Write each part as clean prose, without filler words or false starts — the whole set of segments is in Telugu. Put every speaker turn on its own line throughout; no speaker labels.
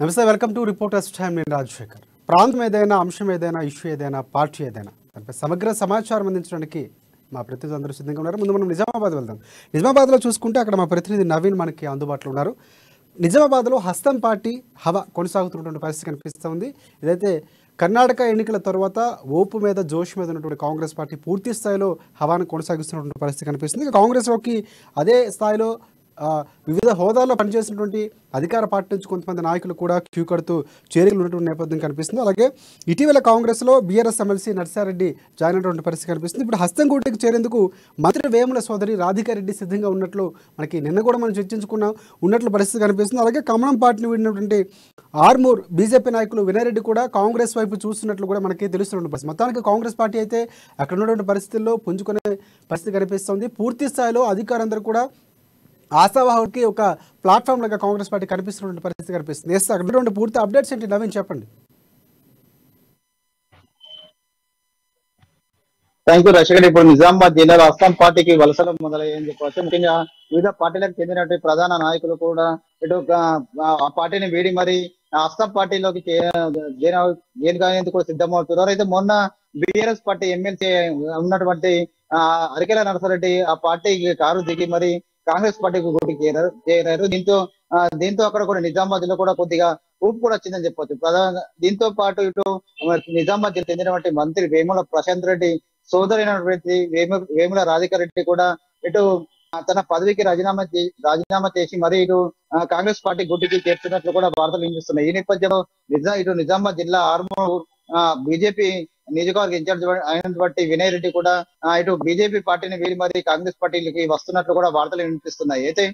నమస్తే, వెల్కమ్ టు రిపోర్టర్స్ టైం. నేను రాజశేఖర్. ప్రాంతం ఏదైనా, అంశం ఏదైనా, ఇష్యూ ఏదైనా, పార్టీ ఏదైనా దానిపై సమగ్ర సమాచారం అందించడానికి మా ప్రతినిధి అందరూ సిద్ధంగా ఉన్నారు. ముందు మనం నిజామాబాద్ వెళ్దాం. నిజామాబాద్లో చూసుకుంటే అక్కడ మా ప్రతినిధి నవీన్ మనకి అందుబాటులో ఉన్నారు. నిజామాబాద్లో హస్తం పార్టీ హవా కొనసాగుతున్నటువంటి పరిస్థితి కనిపిస్తుంది. ఇదైతే కర్ణాటక ఎన్నికల తర్వాత ఓపు మీద జోష్ మీద ఉన్నటువంటి కాంగ్రెస్ పార్టీ పూర్తి స్థాయిలో హవాను కొనసాగిస్తున్నటువంటి పరిస్థితి కనిపిస్తుంది. కాంగ్రెస్లోకి అదే స్థాయిలో వివిధ హోదాల్లో పనిచేసినటువంటి అధికార పార్టీ నుంచి కొంతమంది నాయకులు కూడా క్యూ కడుతూ చేరికలు ఉన్నటువంటి నేపథ్యం కనిపిస్తుంది. అలాగే ఇటీవల కాంగ్రెస్లో బీఆర్ఎస్ ఎమ్మెల్సీ నర్సారెడ్డి జాయిన్ అయినటువంటి పరిస్థితి కనిపిస్తుంది. ఇప్పుడు హస్తంగూటికి చేరేందుకు మంత్రి వేముల సోదరి రాధికారెడ్డి సిద్ధంగా ఉన్నట్లు మనకి నిన్న కూడా మనం చర్చించుకున్నాం ఉన్నట్లు పరిస్థితి కనిపిస్తుంది. అలాగే కమలం పార్టీని వీడినటువంటి ఆర్మూర్ బీజేపీ నాయకులు వినయ్ రెడ్డి కూడా కాంగ్రెస్ వైపు చూస్తున్నట్లు కూడా మనకి తెలుస్తున్న పరిస్థితి. మొత్తానికి కాంగ్రెస్ పార్టీ అయితే అక్కడ ఉన్నటువంటి పరిస్థితుల్లో పుంజుకునే పరిస్థితి కనిపిస్తుంది. పూర్తి స్థాయిలో అధికారులందరూ కూడా ఆశావాహుడికి ఒక ప్లాట్ఫామ్ లాగా కాంగ్రెస్ పార్టీ కనిపిస్తున్న పరిస్థితి కనిపిస్తుంది. అక్కడ పూర్తి అప్డేట్స్ ఏంటి నవీన్ చెప్పండి.
Thank you Rajasekhar. ఇప్పుడు నిజామాబాద్ జిల్లాలో అస్సాం పార్టీకి వలసలు మొదలయ్యని చెప్పవచ్చు. ముఖ్యంగా వివిధ పార్టీలకు చెందినటువంటి ప్రధాన నాయకులు కూడా ఇటు ఆ పార్టీని వీడి మరి అస్సాం పార్టీలోకి కూడా సిద్ధమవుతున్నారు. అయితే మొన్న బీఆర్ఎస్ పార్టీ ఎమ్మెల్సీ ఉన్నటువంటి అరికెల నరసరెడ్డి ఆ పార్టీకి కారు దిగి మరి కాంగ్రెస్ పార్టీకి గుడికి చేరారు. దీంతో అక్కడ కూడా నిజామాబాద్ లో కూడా కొద్దిగా ఊపు కూడా వచ్చిందని చెప్పొచ్చు. ప్రధానంగా దీంతో పాటు ఇటు నిజామాబాద్ జిల్లా చెందినటువంటి మంత్రి వేముల ప్రశాంత్ రెడ్డి సోదరైనటువంటి వేముల రాధికారెడ్డి కూడా ఇటు తన పదవికి రాజీనామా చేసి మరి ఇటు కాంగ్రెస్ పార్టీ గుడ్డికి చేరుతున్నట్లు కూడా వార్తలు వినిపిస్తున్నాయి. ఈ నేపథ్యంలో ఇటు నిజామాబాద్ జిల్లా ఆర్మూర్ బీజేపీ నియోజకవర్గ ఇన్ఛార్జ్ అయినటువంటి వినయ్ రెడ్డి కూడా ఇటు బీజేపీ పార్టీని వీడి మరి కాంగ్రెస్ పార్టీకి వస్తున్నట్లు కూడా వార్తలు వినిపిస్తున్నాయి. అయితే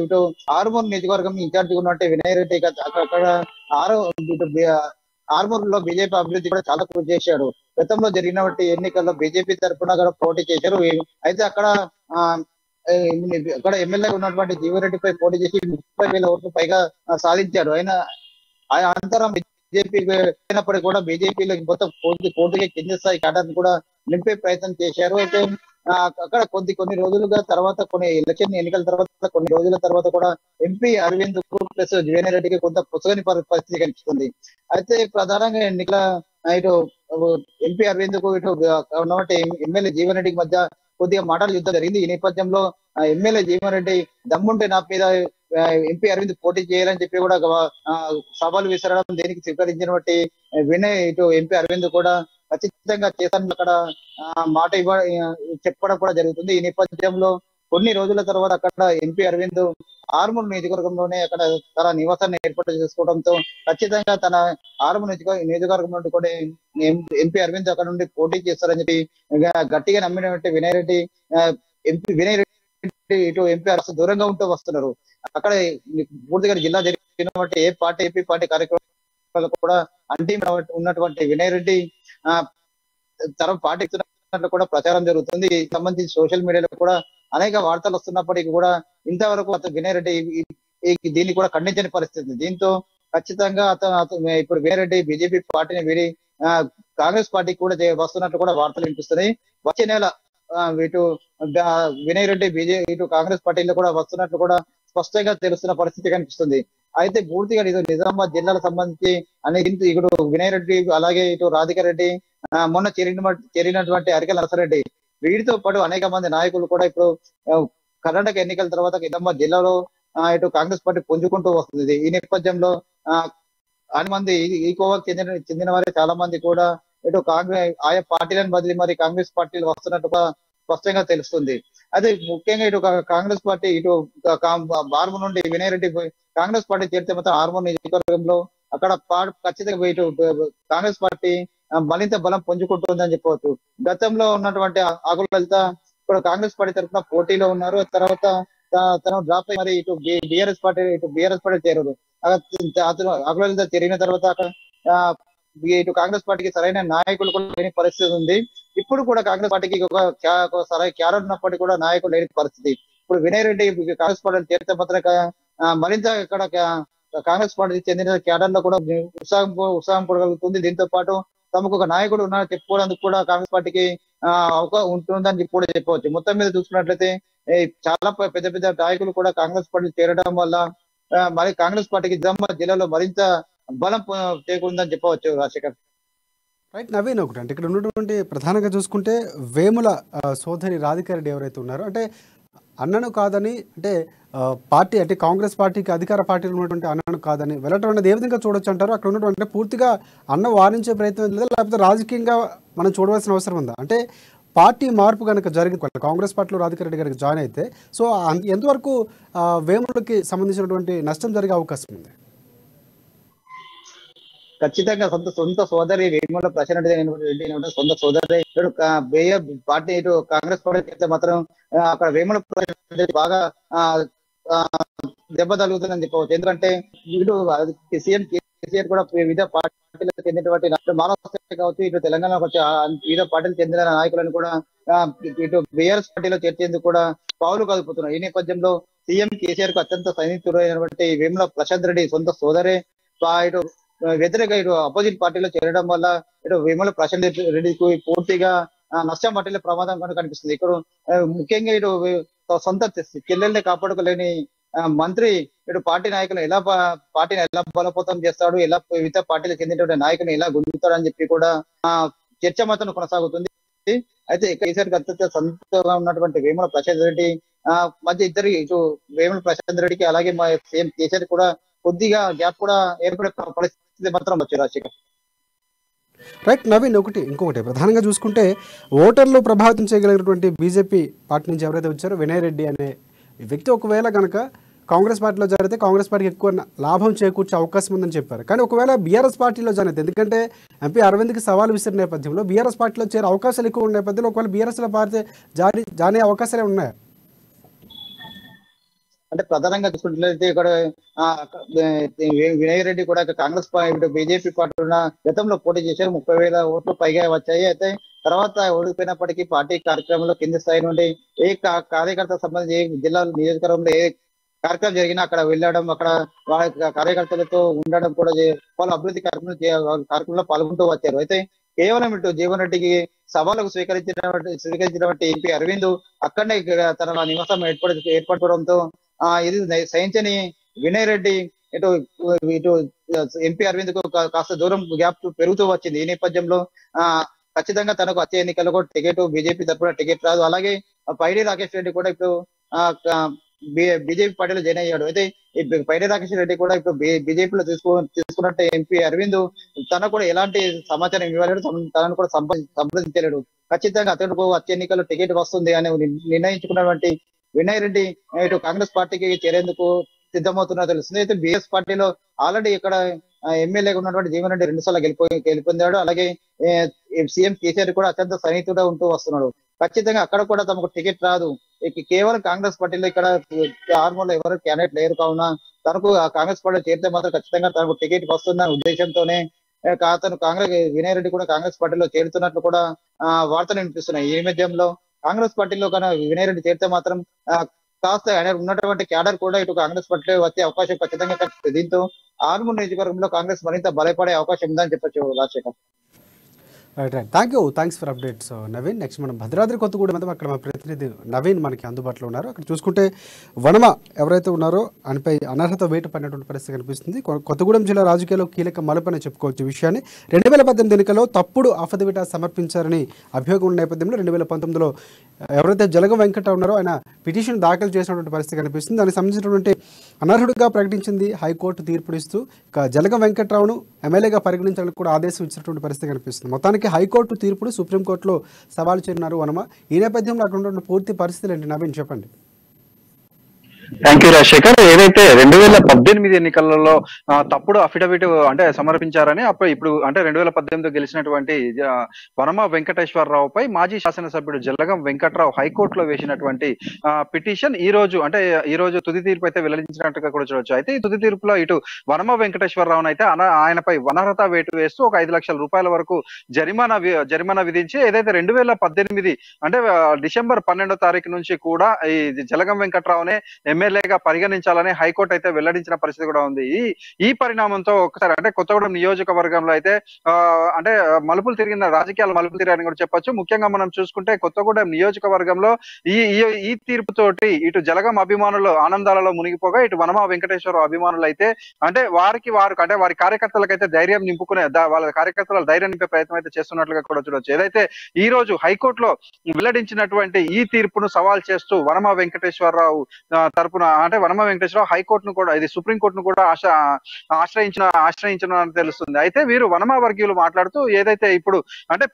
ఇటు ఆర్మూర్ నియోజకవర్గం ఇన్ఛార్జ్ ఉన్నటువంటి వినయ్ రెడ్డి అక్కడ ఆర్మూర్ లో బీజేపీ అభివృద్ధి కూడా చాలా కృషి చేశాడు. గతంలో జరిగినటువంటి ఎన్నికల్లో బీజేపీ తరఫున కూడా పోటీ చేశారు. అయితే అక్కడ ఎమ్మెల్యే ఉన్నటువంటి జీవరెడ్డిపై పోటీ చేసి 30,000 ఓట్లు పైగా సాధించాడు. ఆయన అనంతరం బీజేపీ అయినప్పటికీ కూడా బీజేపీలో మొత్తం పూర్తిగా కింది స్థాయి క్యాడర్ కూడా నింపే ప్రయత్నం చేశారు. అయితే అక్కడ కొన్ని రోజులుగా తర్వాత కొన్ని ఎలక్షన్ ఎన్నికల తర్వాత కొన్ని రోజుల తర్వాత కూడా ఎంపీ అరవింద్ ప్లస్ జీవన్ రెడ్డికి కొంత పుచ్చగని పరిస్థితి కనిపిస్తుంది. అయితే ప్రధానంగా ఎన్నికల ఇటు ఎంపీ అరవింద్ కు ఇటు ఉన్నటువంటి ఎమ్మెల్యే జీవన్ రెడ్డికి మధ్య కొద్దిగా మాటల యుద్ధం జరిగింది. ఈ నేపథ్యంలో ఎమ్మెల్యే జీవన్ రెడ్డి దమ్ముంటే నా మీద ఎంపీ అరవింద్ పోటీ చేయాలని చెప్పి కూడా సవాలు విసరడం, దేనికి స్వీకరించినటువంటి వినయ్ ఇటు ఎంపీ అరవింద్ కూడా ఖచ్చితంగా చేస్తాను అక్కడ మాట చెప్పడం కూడా జరుగుతుంది. ఈ నేపథ్యంలో కొన్ని రోజుల తర్వాత అక్కడ ఎంపీ అరవింద్ ఆర్మూర్ నియోజకవర్గంలోనే అక్కడ తన నివాసాన్ని ఏర్పాటు చేసుకోవడంతో ఖచ్చితంగా తన ఆర్మూర్ నియోజకవర్గం నుండి కూడా ఎంపీ అరవింద్ అక్కడ నుండి పోటీ చేస్తారని చెప్పి గట్టిగా నమ్మినటువంటి వినయ్ రెడ్డి ఇటు ఎంపీ దూరంగా ఉంటూ వస్తున్నారు. అక్కడ పూర్తిగా జిల్లా జరిగినటువంటి ఏపీ పార్టీ కార్యక్రమాలు కూడా అంటీ ఉన్నటువంటి వినయ్ రెడ్డి తన పార్టీ కూడా ప్రచారం జరుగుతుంది. సంబంధించి సోషల్ మీడియాలో కూడా అనేక వార్తలు వస్తున్నప్పటికీ కూడా ఇంతవరకు వినయ్ రెడ్డి దీన్ని కూడా ఖండించని పరిస్థితి. దీంతో ఖచ్చితంగా అతను ఇప్పుడు వినయ్ రెడ్డి బీజేపీ పార్టీని వీడి కాంగ్రెస్ పార్టీకి కూడా వస్తున్నట్లు కూడా వార్తలు వినిపిస్తున్నాయి. వచ్చే నెల ఇటు వినయ్ రెడ్డి ఇటు కాంగ్రెస్ పార్టీలో కూడా వస్తున్నట్లు కూడా స్పష్టంగా తెలుస్తున్న పరిస్థితి కనిపిస్తుంది. అయితే పూర్తిగా నిజామాబాద్ జిల్లాకు సంబంధించి ఇటు వినయ్ రెడ్డి అలాగే ఇటు రాధికారెడ్డి మొన్న చేరినటువంటి అరికెల నరసరెడ్డి వీటితో పాటు అనేక మంది నాయకులు కూడా ఇప్పుడు కర్ణాటక ఎన్నికల తర్వాత నిజామాబాద్ జిల్లాలో ఇటు కాంగ్రెస్ పార్టీ పుంజుకుంటూ వస్తుంది. ఈ నేపథ్యంలో చాలా మంది ఈ కోవాకు చెందిన వారే చాలా మంది కూడా ఇటు కాంగ్రెస్ ఆయా పార్టీలను బదిలీ మరి కాంగ్రెస్ పార్టీలు వస్తున్నట్టుగా స్పష్టంగా తెలుస్తుంది. అయితే ముఖ్యంగా ఇటు కాంగ్రెస్ పార్టీ ఇటు ఆర్మూర్ నుండి వినయ్ రెడ్డి కాంగ్రెస్ పార్టీ చేరితే మొత్తం ఆర్మూర్ నియోజకవర్గంలో అక్కడ ఖచ్చితంగా ఇటు కాంగ్రెస్ పార్టీ మరింత బలం పుంజుకుంటుందని చెప్పవచ్చు. గతంలో ఉన్నటువంటి ఆకుల లలిత ఇప్పుడు కాంగ్రెస్ పార్టీ తరఫున పోటీలో ఉన్నారు. తర్వాత తను డ్రాప్ అయ్యి మరి ఇటు బీఆర్ఎస్ పార్టీ చేరారు. అతను ఆకుల లలిత చేరిన తర్వాత అక్కడ ఇటు కాంగ్రెస్ పార్టీకి సరైన నాయకులు కూడా లేని పరిస్థితి ఉంది. ఇప్పుడు కూడా కాంగ్రెస్ పార్టీకి సరైన క్యాడర్ ఉన్నప్పటికీ కూడా నాయకులు లేని పరిస్థితి. ఇప్పుడు వినయ్ రెడ్డి కాంగ్రెస్ పార్టీ చేరితే మాత్రం మరింత ఇక్కడ కాంగ్రెస్ పార్టీకి చెందిన క్యాడర్ లో కూడా ఉత్సాహం కూడగలుగుతుంది. దీంతో పాటు తమకు ఒక నాయకుడు ఉన్నారని చెప్పుకోవడానికి కూడా కాంగ్రెస్ పార్టీకి ఉంటుందని కూడా చెప్పవచ్చు. మొత్తం మీద చూసుకున్నట్లయితే చాలా పెద్ద నాయకులు కూడా కాంగ్రెస్ పార్టీ చేరడం వల్ల మరి కాంగ్రెస్ పార్టీకి నిజామాబాద్ జిల్లాలో మరింత బలం చేకూరిందని చెప్పవచ్చు రాజశేఖర్.
రైట్ నవీన్, ఒకటి అంటే ఇక్కడ ఉన్నటువంటి ప్రధానంగా చూసుకుంటే వేముల సోదరి రాధికా రెడ్డి ఎవరైతే ఉన్నారో, అంటే అన్నను కాదని, అంటే పార్టీ అంటే కాంగ్రెస్ పార్టీకి అధికార పార్టీలో ఉన్నటువంటి అన్నను కాదని వెళ్ళటం అనేది ఏ విధంగా చూడొచ్చు అంటారు? అక్కడ ఉన్నటువంటి పూర్తిగా అన్న వారించే ప్రయత్నం లేదా, లేకపోతే రాజకీయంగా మనం చూడవలసిన అవసరం ఉందా? అంటే పార్టీ మార్పు కనుక జరిగింది, కాంగ్రెస్ పార్టీలో రాధికా రెడ్డి గారికి జాయిన్ అయితే, సో ఎంతవరకు వేములకి సంబంధించినటువంటి నష్టం జరిగే అవకాశం ఉంది?
ఖచ్చితంగా సొంత సోదరి వేముల ప్రశాంత్ రెడ్డి సొంత సోదరి పార్టీ ఇటు కాంగ్రెస్ పార్టీ చేస్తే మాత్రం అక్కడ వేముల ప్రశాంత్ రెడ్డి బాగా దెబ్బ తగులుతుందని చెప్పవచ్చు. ఎందుకంటే ఇటు సీఎం కేసీఆర్ కూడా వివిధ పార్టీలకు చెందినటువంటి మహారాష్ట్ర కావచ్చు, ఇటు తెలంగాణకు వచ్చే వివిధ పార్టీలకు చెందిన నాయకులను కూడా ఇటు బీఆర్ఎస్ పార్టీలో చేర్చేందుకు కూడా పావులు కదుపుతున్నారు. ఈ నేపథ్యంలో సీఎం కేసీఆర్ కు అత్యంత సన్నిహితుడైనటువంటి వేముల ప్రశాంత్ రెడ్డి సొంత సోదరే ఇటు వ్యతిరేక ఇటు అపోజిట్ పార్టీలో చేరడం వల్ల ఇటు వేముల ప్రశాంత్ రెడ్డికి పూర్తిగా నష్టం పట్టే ప్రమాదం కనుక కనిపిస్తుంది. ఇక్కడ ముఖ్యంగా ఇటు సొంత చెల్లెల్ని కాపాడుకోలేని మంత్రి ఇటు పార్టీ నాయకులు పార్టీని ఎలా బలోపేతం చేస్తాడు, ఎలా వివిధ పార్టీలకు చెందినటువంటి నాయకులు ఎలా గుంజుతాడని చెప్పి కూడా చర్చ మాత్రం కొనసాగుతుంది. అయితే కేసీఆర్ అత్యంత సంతృప్తిగా ఉన్నటువంటి వేముల ప్రశాంత్ రెడ్డి మధ్య ఇద్దరు ఇటు వేముల ప్రశాంత్ రెడ్డికి అలాగే మా సీఎం కేసీఆర్ కూడా కొద్దిగా గ్యాప్ కూడా ఏర్పడే పరిస్థితి మాత్రం వచ్చి రాజశేఖర్.
రైట్ నవీన్, ఇంకొకటి ప్రధానంగా చూసుకుంటే ఓటర్లు ప్రభావితం చేయగలిగినటువంటి బీజేపీ పార్టీ నుంచి ఎవరైతే వచ్చారో వినయ్ రెడ్డి అనే వ్యక్తి ఒకవేళ కనుక కాంగ్రెస్ పార్టీలో జరిగితే కాంగ్రెస్ పార్టీకి ఎక్కువ లాభం చేకూర్చే అవకాశం ఉందని చెప్పారు. కానీ ఒకవేళ బీఆర్ఎస్ పార్టీలో జాయిన్ అయితే, ఎందుకంటే ఎంపీ అరవింద్కి సవాల్ విసిరిన నేపథ్యంలో బీఆర్ఎస్ పార్టీలో చేరే అవకాశాలు ఎక్కువ ఉన్న నేపథ్యంలో ఒకవేళ బీఆర్ఎస్లో పారితే జాయిన్ అయ్యే అవకాశాలే ఉన్నాయా?
అంటే ప్రధానంగా చూసుకుంటే ఇక్కడ వినయ్ రెడ్డి కూడా కాంగ్రెస్ బీజేపీ పార్టీ గతంలో పోటీ చేశారు. 30,000 ఓట్లు పైగా వచ్చాయి. అయితే తర్వాత ఓడిపోయినప్పటికీ పార్టీ కార్యక్రమంలో కింది స్థాయి నుండి ఏ కార్యకర్త సంబంధించి ఏ జిల్లాలో నియోజకవర్గంలో ఏ కార్యక్రమం జరిగినా అక్కడ వెళ్ళడం, అక్కడ వాళ్ళ కార్యకర్తలతో ఉండడం కూడా వాళ్ళ అభివృద్ధి కార్యక్రమంలో పాల్గొంటూ వచ్చారు. అయితే కేవలం ఇటు జీవన్ రెడ్డికి సవాళ్ళకు స్వీకరించినటువంటి ఎంపీ అరవింద్ అక్కడనే తన నివాసం ఏర్పడడంతో ఇది సహించని వినయ్ రెడ్డి ఇటు ఎంపీ అరవింద్ కు కాస్త దూరం గ్యాప్ పెరుగుతూ వచ్చింది. ఈ నేపథ్యంలో ఖచ్చితంగా తనకు వచ్చే ఎన్నికల్లో టికెట్ బీజేపీ తరఫున టికెట్ రాదు. అలాగే పైడి రాకేష్ రెడ్డి కూడా ఇప్పుడు బీజేపీ పార్టీలో జాయిన్ అయ్యాడు. అయితే ఈ పైడి రాకేష్ రెడ్డి కూడా ఇప్పుడు బీజేపీలో తీసుకున్నట్టు ఎంపీ అరవింద్ తనకు కూడా ఎలాంటి సమాచారం ఇవ్వలేడు, తనను కూడా సంప్రదించలేడు. ఖచ్చితంగా అతడుకు వచ్చే ఎన్నికల్లో టికెట్ వస్తుంది అని నిర్ణయించుకున్నటువంటి వినయ్ రెడ్డి ఇటు కాంగ్రెస్ పార్టీకి చేరేందుకు సిద్ధమవుతున్నా తెలుస్తుంది. అయితే బీఎస్ పార్టీలో ఆల్రెడీ ఇక్కడ ఎమ్మెల్యేగా ఉన్నటువంటి జీవన్ రెడ్డి 2 సార్లు గెలుపొందాడు. అలాగే సీఎం కేసీఆర్ కూడా అత్యంత సన్నిహితుడా ఉంటూ వస్తున్నాడు. ఖచ్చితంగా అక్కడ కూడా తమకు టికెట్ రాదు. కేవలం కాంగ్రెస్ పార్టీలో ఇక్కడ ఆర్మూర్లో ఎవరు క్యాండిడేట్ లేరు కావున తనకు కాంగ్రెస్ పార్టీలో చేరితే మాత్రం ఖచ్చితంగా తనకు టికెట్ వస్తుందన్న ఉద్దేశంతోనే అతను వినయ్ రెడ్డి కూడా కాంగ్రెస్ పార్టీలో చేరుతున్నట్లు కూడా వార్తలు వినిపిస్తున్నాయి. ఈ నేపథ్యంలో కాంగ్రెస్ పార్టీలో కన్నా వినయ్ రెడ్డి చేరితే మాత్రం కాస్త ఉన్నటువంటి క్యాడర్ కూడా ఇటు కాంగ్రెస్ పార్టీలో వచ్చే అవకాశం ఖచ్చితంగా కనిపిస్తుంది. దీంతో ఆర్మూర్ నియోజకవర్గంలో కాంగ్రెస్ మరింత బలపడే అవకాశం ఉందని చెప్పొచ్చు Rajasekhar.
Right thank you, thanks for updates Naveen. Next మనం భద్రాద్రి కొత్తగూడెం మీద అక్కడ మా ప్రతినిధి నవీన్ మనకి అందుబాటులో ఉన్నారు. అక్కడ చూసుకుంటే వనమ ఎవరైతే ఉన్నారో ఆయనపై అనర్హత వేటు పడినటువంటి పరిస్థితి కనిపిస్తుంది. కొత్తగూడెం జిల్లా రాజకీయాల్లో కీలక మలుపని చెప్పుకోవచ్చు. ఈ విషయాన్ని 2018 ఎన్నికల్లో తప్పుడు అఫిడవిట్ సమర్పించారని అభియోగం ఉన్న నేపథ్యంలో 2019లో ఎవరైతే జలగం వెంకట ఉన్నారో ఆయన పిటిషన్ దాఖలు చేసినటువంటి పరిస్థితి కనిపిస్తుంది. దానికి సంబంధించినటువంటి అనర్హుడిగా ప్రకటించింది హైకోర్టు తీర్పునిస్తూ ఇక జలగం వెంకట్రావును ఎమ్మెల్యేగా పరిగణించాలని కూడా ఆదేశం ఇచ్చినటువంటి పరిస్థితి కనిపిస్తుంది. మొత్తానికి హైకోర్టు తీర్పును సుప్రీంకోర్టులో సవాలు చేరినారు వనమ. ఈ నేపథ్యంలో అక్కడ ఉన్న పూర్తి పరిస్థితులు ఏంటి నవీన్ చెప్పండి.
Thank you Rajasekhar. ఏదైతే 2018 ఎన్నికలలో తప్పుడు అఫిడవిట్ అంటే సమర్పించారని ఇప్పుడు అంటే 2018 గెలిచినటువంటి వనమ వెంకటేశ్వరరావుపై మాజీ శాసనసభ్యుడు జలగం వెంకట్రావు హైకోర్టులో వేసినటువంటి పిటిషన్ ఈ రోజు తుది తీర్పు అయితే వెల్లడించినట్టుగా కూడా చూడొచ్చు. అయితే ఈ తుది తీర్పులో ఇటు వనమ వెంకటేశ్వరరావును అయితే ఆయనపై అనర్హత వేటు వేస్తూ ఒక 5 లక్షల రూపాయల వరకు జరిమానా విధించి ఏదైతే 2018 అంటే డిసెంబర్ 12వ తారీఖు నుంచి కూడా ఈ జలగం వెంకట్రావునే ఎమ్మెల్యేగా పరిగణించాలని హైకోర్టు అయితే వెల్లడించిన పరిస్థితి కూడా ఉంది. ఈ పరిణామంతో ఒకసారి అంటే కొత్తగూడెం నియోజకవర్గంలో అయితే అంటే మలుపులు తిరిగిన రాజకీయాలు మలుపులు తిరిగాయని కూడా చెప్పొచ్చు. ముఖ్యంగా మనం చూసుకుంటే కొత్తగూడెం నియోజకవర్గంలో ఈ ఈ తీర్పుతోటి ఇటు జలగం అభిమానులు ఆనందాలలో మునిగిపోగా, ఇటు వనమా వెంకటేశ్వర అభిమానులు అయితే అంటే వారి కార్యకర్తలకు అయితే ధైర్యం నింపుకునే వాళ్ళ కార్యకర్తల ధైర్యం నింపే ప్రయత్నం అయితే చేస్తున్నట్లుగా కూడా చూడొచ్చు. ఏదైతే ఈ రోజు హైకోర్టులో వెల్లడించినటువంటి ఈ తీర్పును సవాల్ చేస్తూ వనమా వెంకటేశ్వరరావు తరపున అంటే వనమా వెంకటేశ్వరరావు హైకోర్టును కూడా ఇది సుప్రీంకోర్టును కూడా ఆశ్రయించిన తెలుస్తుంది. అయితే వీరు వనమా వర్గీయులు మాట్లాడుతూ ఏదైతే ఇప్పుడు అంటే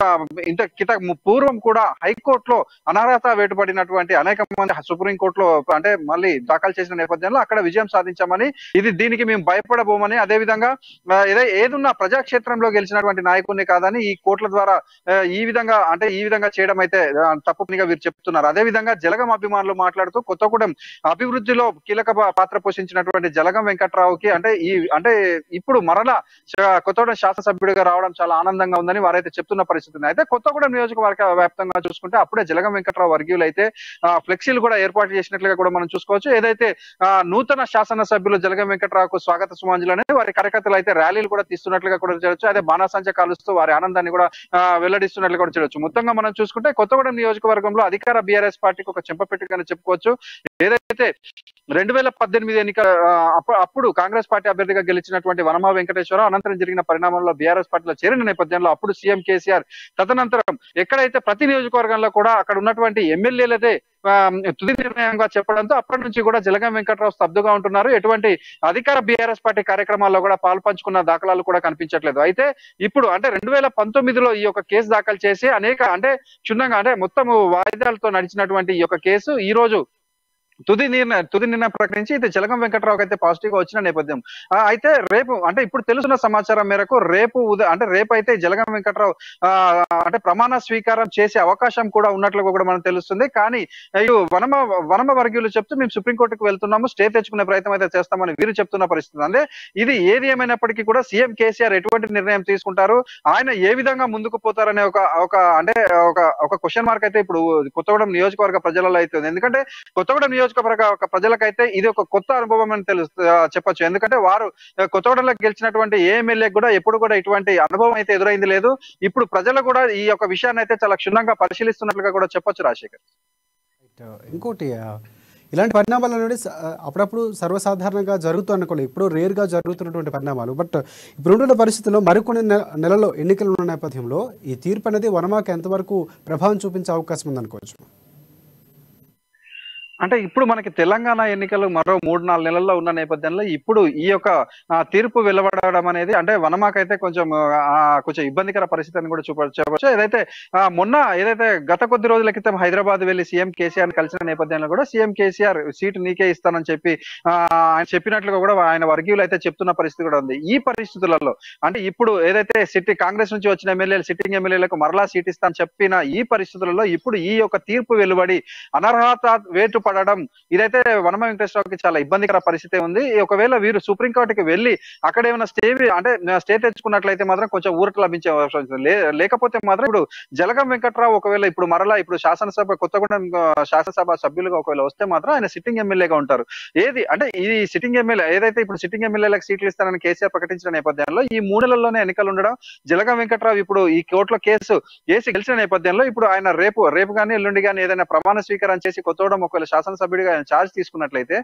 పూర్వం కూడా హైకోర్టులో అనర్హత వేటుపడినటువంటి అనేక మంది సుప్రీంకోర్టులో అంటే మళ్ళీ దాఖలు చేసిన నేపథ్యంలో అక్కడ విజయం సాధించామని, దీనికి మేము భయపడబోమని, అదే విధంగా ఏదున్నా ప్రజాక్షేత్రంలో గెలిచినటువంటి నాయకుడిని కాదని ఈ కోర్టుల ద్వారా ఈ విధంగా చేయడం అయితే తప్పు పనిగా వీరు చెప్తున్నారు. అదే విధంగా జలగం అభిమానులు మాట్లాడుతూ కొత్తగూడెం అభివృద్ధిలో కీలక పాత్ర పోషించినటువంటి జలగం వెంకట్రావుకి అంటే ఇప్పుడు మరలా కొత్తగూడెం శాసనసభ్యుడిగా రావడం చాలా ఆనందంగా ఉందని వారైతే చెప్తున్న పరిస్థితి ఉంది. అయితే కొత్తగూడెం నియోజకవర్గ వ్యాప్తంగా చూసుకుంటే అప్పుడే జలగం వెంకట్రావు వర్గీయులు అయితే ఫ్లెక్సీలు కూడా ఏర్పాటు చేసినట్లుగా కూడా మనం చూసుకోవచ్చు. ఏదైతే నూతన శాసనసభ్యులు జలగం వెంకట్రావుకు స్వాగత సుమాంజలు అనేది వారి కార్యకర్తలు అయితే ర్యాలీలు కూడా తీస్తున్నట్లుగా కూడా చూడొచ్చు. అదే బాణాసంచ కాలుస్తూ వారి ఆనందాన్ని కూడా వెల్లడిస్తున్నట్లు కూడా చూడొచ్చు. మొత్తంగా మనం చూసుకుంటే కొత్తగూడెం నియోజకవర్గంలో అధికార బీఆర్ఎస్ పార్టీకి ఒక చెంపపెట్టుగానే చెప్పుకోవచ్చు. ఏదైతే 2018 ఎన్నికల అప్పుడు కాంగ్రెస్ పార్టీ అభ్యర్థిగా గెలిచినటువంటి వనమా వెంకటేశ్వరరావు అనంతరం జరిగిన పరిణామాల్లో బీఆర్ఎస్ పార్టీలో చేరిన నేపథ్యంలో అప్పుడు సీఎం కేసీఆర్ తదనంతరం ఎక్కడైతే ప్రతి నియోజకవర్గంలో కూడా అక్కడ ఉన్నటువంటి ఎమ్మెల్యేలదే తుది నిర్ణయంగా చెప్పడంతో అప్పటి నుంచి కూడా జలగం వెంకట్రావు స్తబ్దుగా ఉంటున్నారు. ఎటువంటి అధికార బీఆర్ఎస్ పార్టీ కార్యక్రమాల్లో కూడా పాల్పంచుకున్న దాఖలాలు కూడా కనిపించట్లేదు. అయితే ఇప్పుడు అంటే 2019లో ఈ యొక్క కేసు దాఖలు చేసి అనేక అంటే క్షుణ్ణంగా అంటే మొత్తం వాయిదాలతో నడిచినటువంటి ఈ యొక్క కేసు ఈ రోజు తుది నిర్ణయం ప్రకటించి ఇది జలగం వెంకట్రావుకి అయితే పాజిటివ్ గా వచ్చిన నేపథ్యం. అయితే రేపు అంటే ఇప్పుడు తెలుసున్న సమాచారం మేరకు రేపు అయితే జలగం వెంకట్రావు అంటే ప్రమాణ స్వీకారం చేసే అవకాశం కూడా ఉన్నట్లుగా కూడా మనకు తెలుస్తుంది. కానీ వనమ వర్గీయులు చెప్తూ మేము సుప్రీంకోర్టుకు వెళ్తున్నాము, స్టే తెచ్చుకునే ప్రయత్నం అయితే చేస్తామని వీరు చెప్తున్న పరిస్థితి. అంటే ఇది ఏది ఏమైనప్పటికీ కూడా సీఎం కేసీఆర్ ఎటువంటి నిర్ణయం తీసుకుంటారు, ఆయన ఏ విధంగా ముందుకు పోతారనే ఒక క్వశ్చన్ మార్క్ అయితే ఇప్పుడు కొత్తగూడెం నియోజకవర్గ ప్రజలలో అయితే ఉంది. ఎందుకంటే కొత్తగూడెం నియోజకవర్గ ప్రజలకైతే ఇది ఒక కొత్త అనుభవం అని చెప్పొచ్చు. ఎందుకంటే వారు కొత్తగూడెంలో గెలిచినటువంటి ఏ ఎమ్మెల్యే కూడా ఎప్పుడు కూడా ఇటువంటి అనుభవం అయితే ఎదురైంది లేదు. ఇప్పుడు ప్రజలు కూడా ఈ యొక్క విషయాన్ని అయితే చాలా క్షుణ్ణంగా పరిశీలిస్తున్నట్లుగా కూడా చెప్పొచ్చు రాజశేఖర్.
ఇంకోటి ఇలాంటి పరిణామాలు అనేది అప్పుడప్పుడు సర్వసాధారణంగా జరుగుతూ అనుకోలేదు, ఇప్పుడు రేర్గా జరుగుతున్నటువంటి పరిణామాలు. బట్ ఇప్పుడున్న పరిస్థితుల్లో మరికొన్ని నెలలో ఎన్నికలు ఉన్న నేపథ్యంలో ఈ తీర్పు అనేది వనమాకి ఎంతవరకు ప్రభావం చూపించే అవకాశం ఉందనుకోవచ్చు?
అంటే ఇప్పుడు మనకి తెలంగాణ ఎన్నికలు మరో 3-4 నెలల్లో ఉన్న నేపథ్యంలో ఇప్పుడు ఈ యొక్క తీర్పు వెలువడడం అనేది అంటే వనమాకైతే కొంచెం ఇబ్బందికర పరిస్థితి అని కూడా చూపవచ్చు. ఏదైతే గత కొద్ది రోజుల క్రితం హైదరాబాద్ వెళ్లి సీఎం కేసీఆర్ కలిసిన నేపథ్యంలో కూడా సీఎం కేసీఆర్ సీటు నీకే ఇస్తానని చెప్పి ఆయన చెప్పినట్లుగా కూడా ఆయన వర్గీయులు అయితే చెప్తున్న పరిస్థితి కూడా ఉంది. ఈ పరిస్థితులలో అంటే ఇప్పుడు ఏదైతే కాంగ్రెస్ నుంచి వచ్చిన ఎమ్మెల్యేలు సిట్టింగ్ ఎమ్మెల్యేలకు మరలా సీట్ ఇస్తానని చెప్పిన ఈ పరిస్థితులలో ఇప్పుడు ఈ యొక్క తీర్పు వెలువడి అనర్హత వేటు పడడం ఇదైతే వనమ వెంకటేశ్వరరావుకి చాలా ఇబ్బందికర పరిస్థితి ఉంది. ఒకవేళ వీరు సుప్రీంకోర్టుకి వెళ్లి అక్కడ ఏమైనా స్టే తెచ్చుకున్నట్లయితే మాత్రం కొంచెం ఊరట లభించే అవకాశం లేకపోతే మాత్రం ఇప్పుడు జలగం వెంకట్రావు ఒకవేళ ఇప్పుడు మరలా ఇప్పుడు కొత్తగూడెం శాసనసభ సభ్యులుగా ఒకవేళ వస్తే మాత్రం ఆయన సిట్టింగ్ ఎమ్మెల్యేగా ఉంటారు. అంటే ఈ సిట్టింగ్ ఎమ్మెల్యే ఏదైతే ఇప్పుడు సిట్టింగ్ ఎమ్మెల్యేలకు సీట్లు ఇస్తానని కేసీఆర్ ప్రకటించిన నేపథ్యంలో ఈ 3 నెలల్లోనే ఎన్నికలు ఉండడం, జలగం వెంకట్రావు ఇప్పుడు ఈ కోర్టులో కేసు వేసి గెలిచిన నేపథ్యంలో ఇప్పుడు ఆయన రేపు కానీ ఎల్లుండి కానీ ఏదైనా ప్రమాణ స్వీకారం చేసి కొత్తగూడెం ఒకవేళ శాసనసభ్యుడిగా ఆయన ఛార్జ్ తీసుకున్నట్లయితే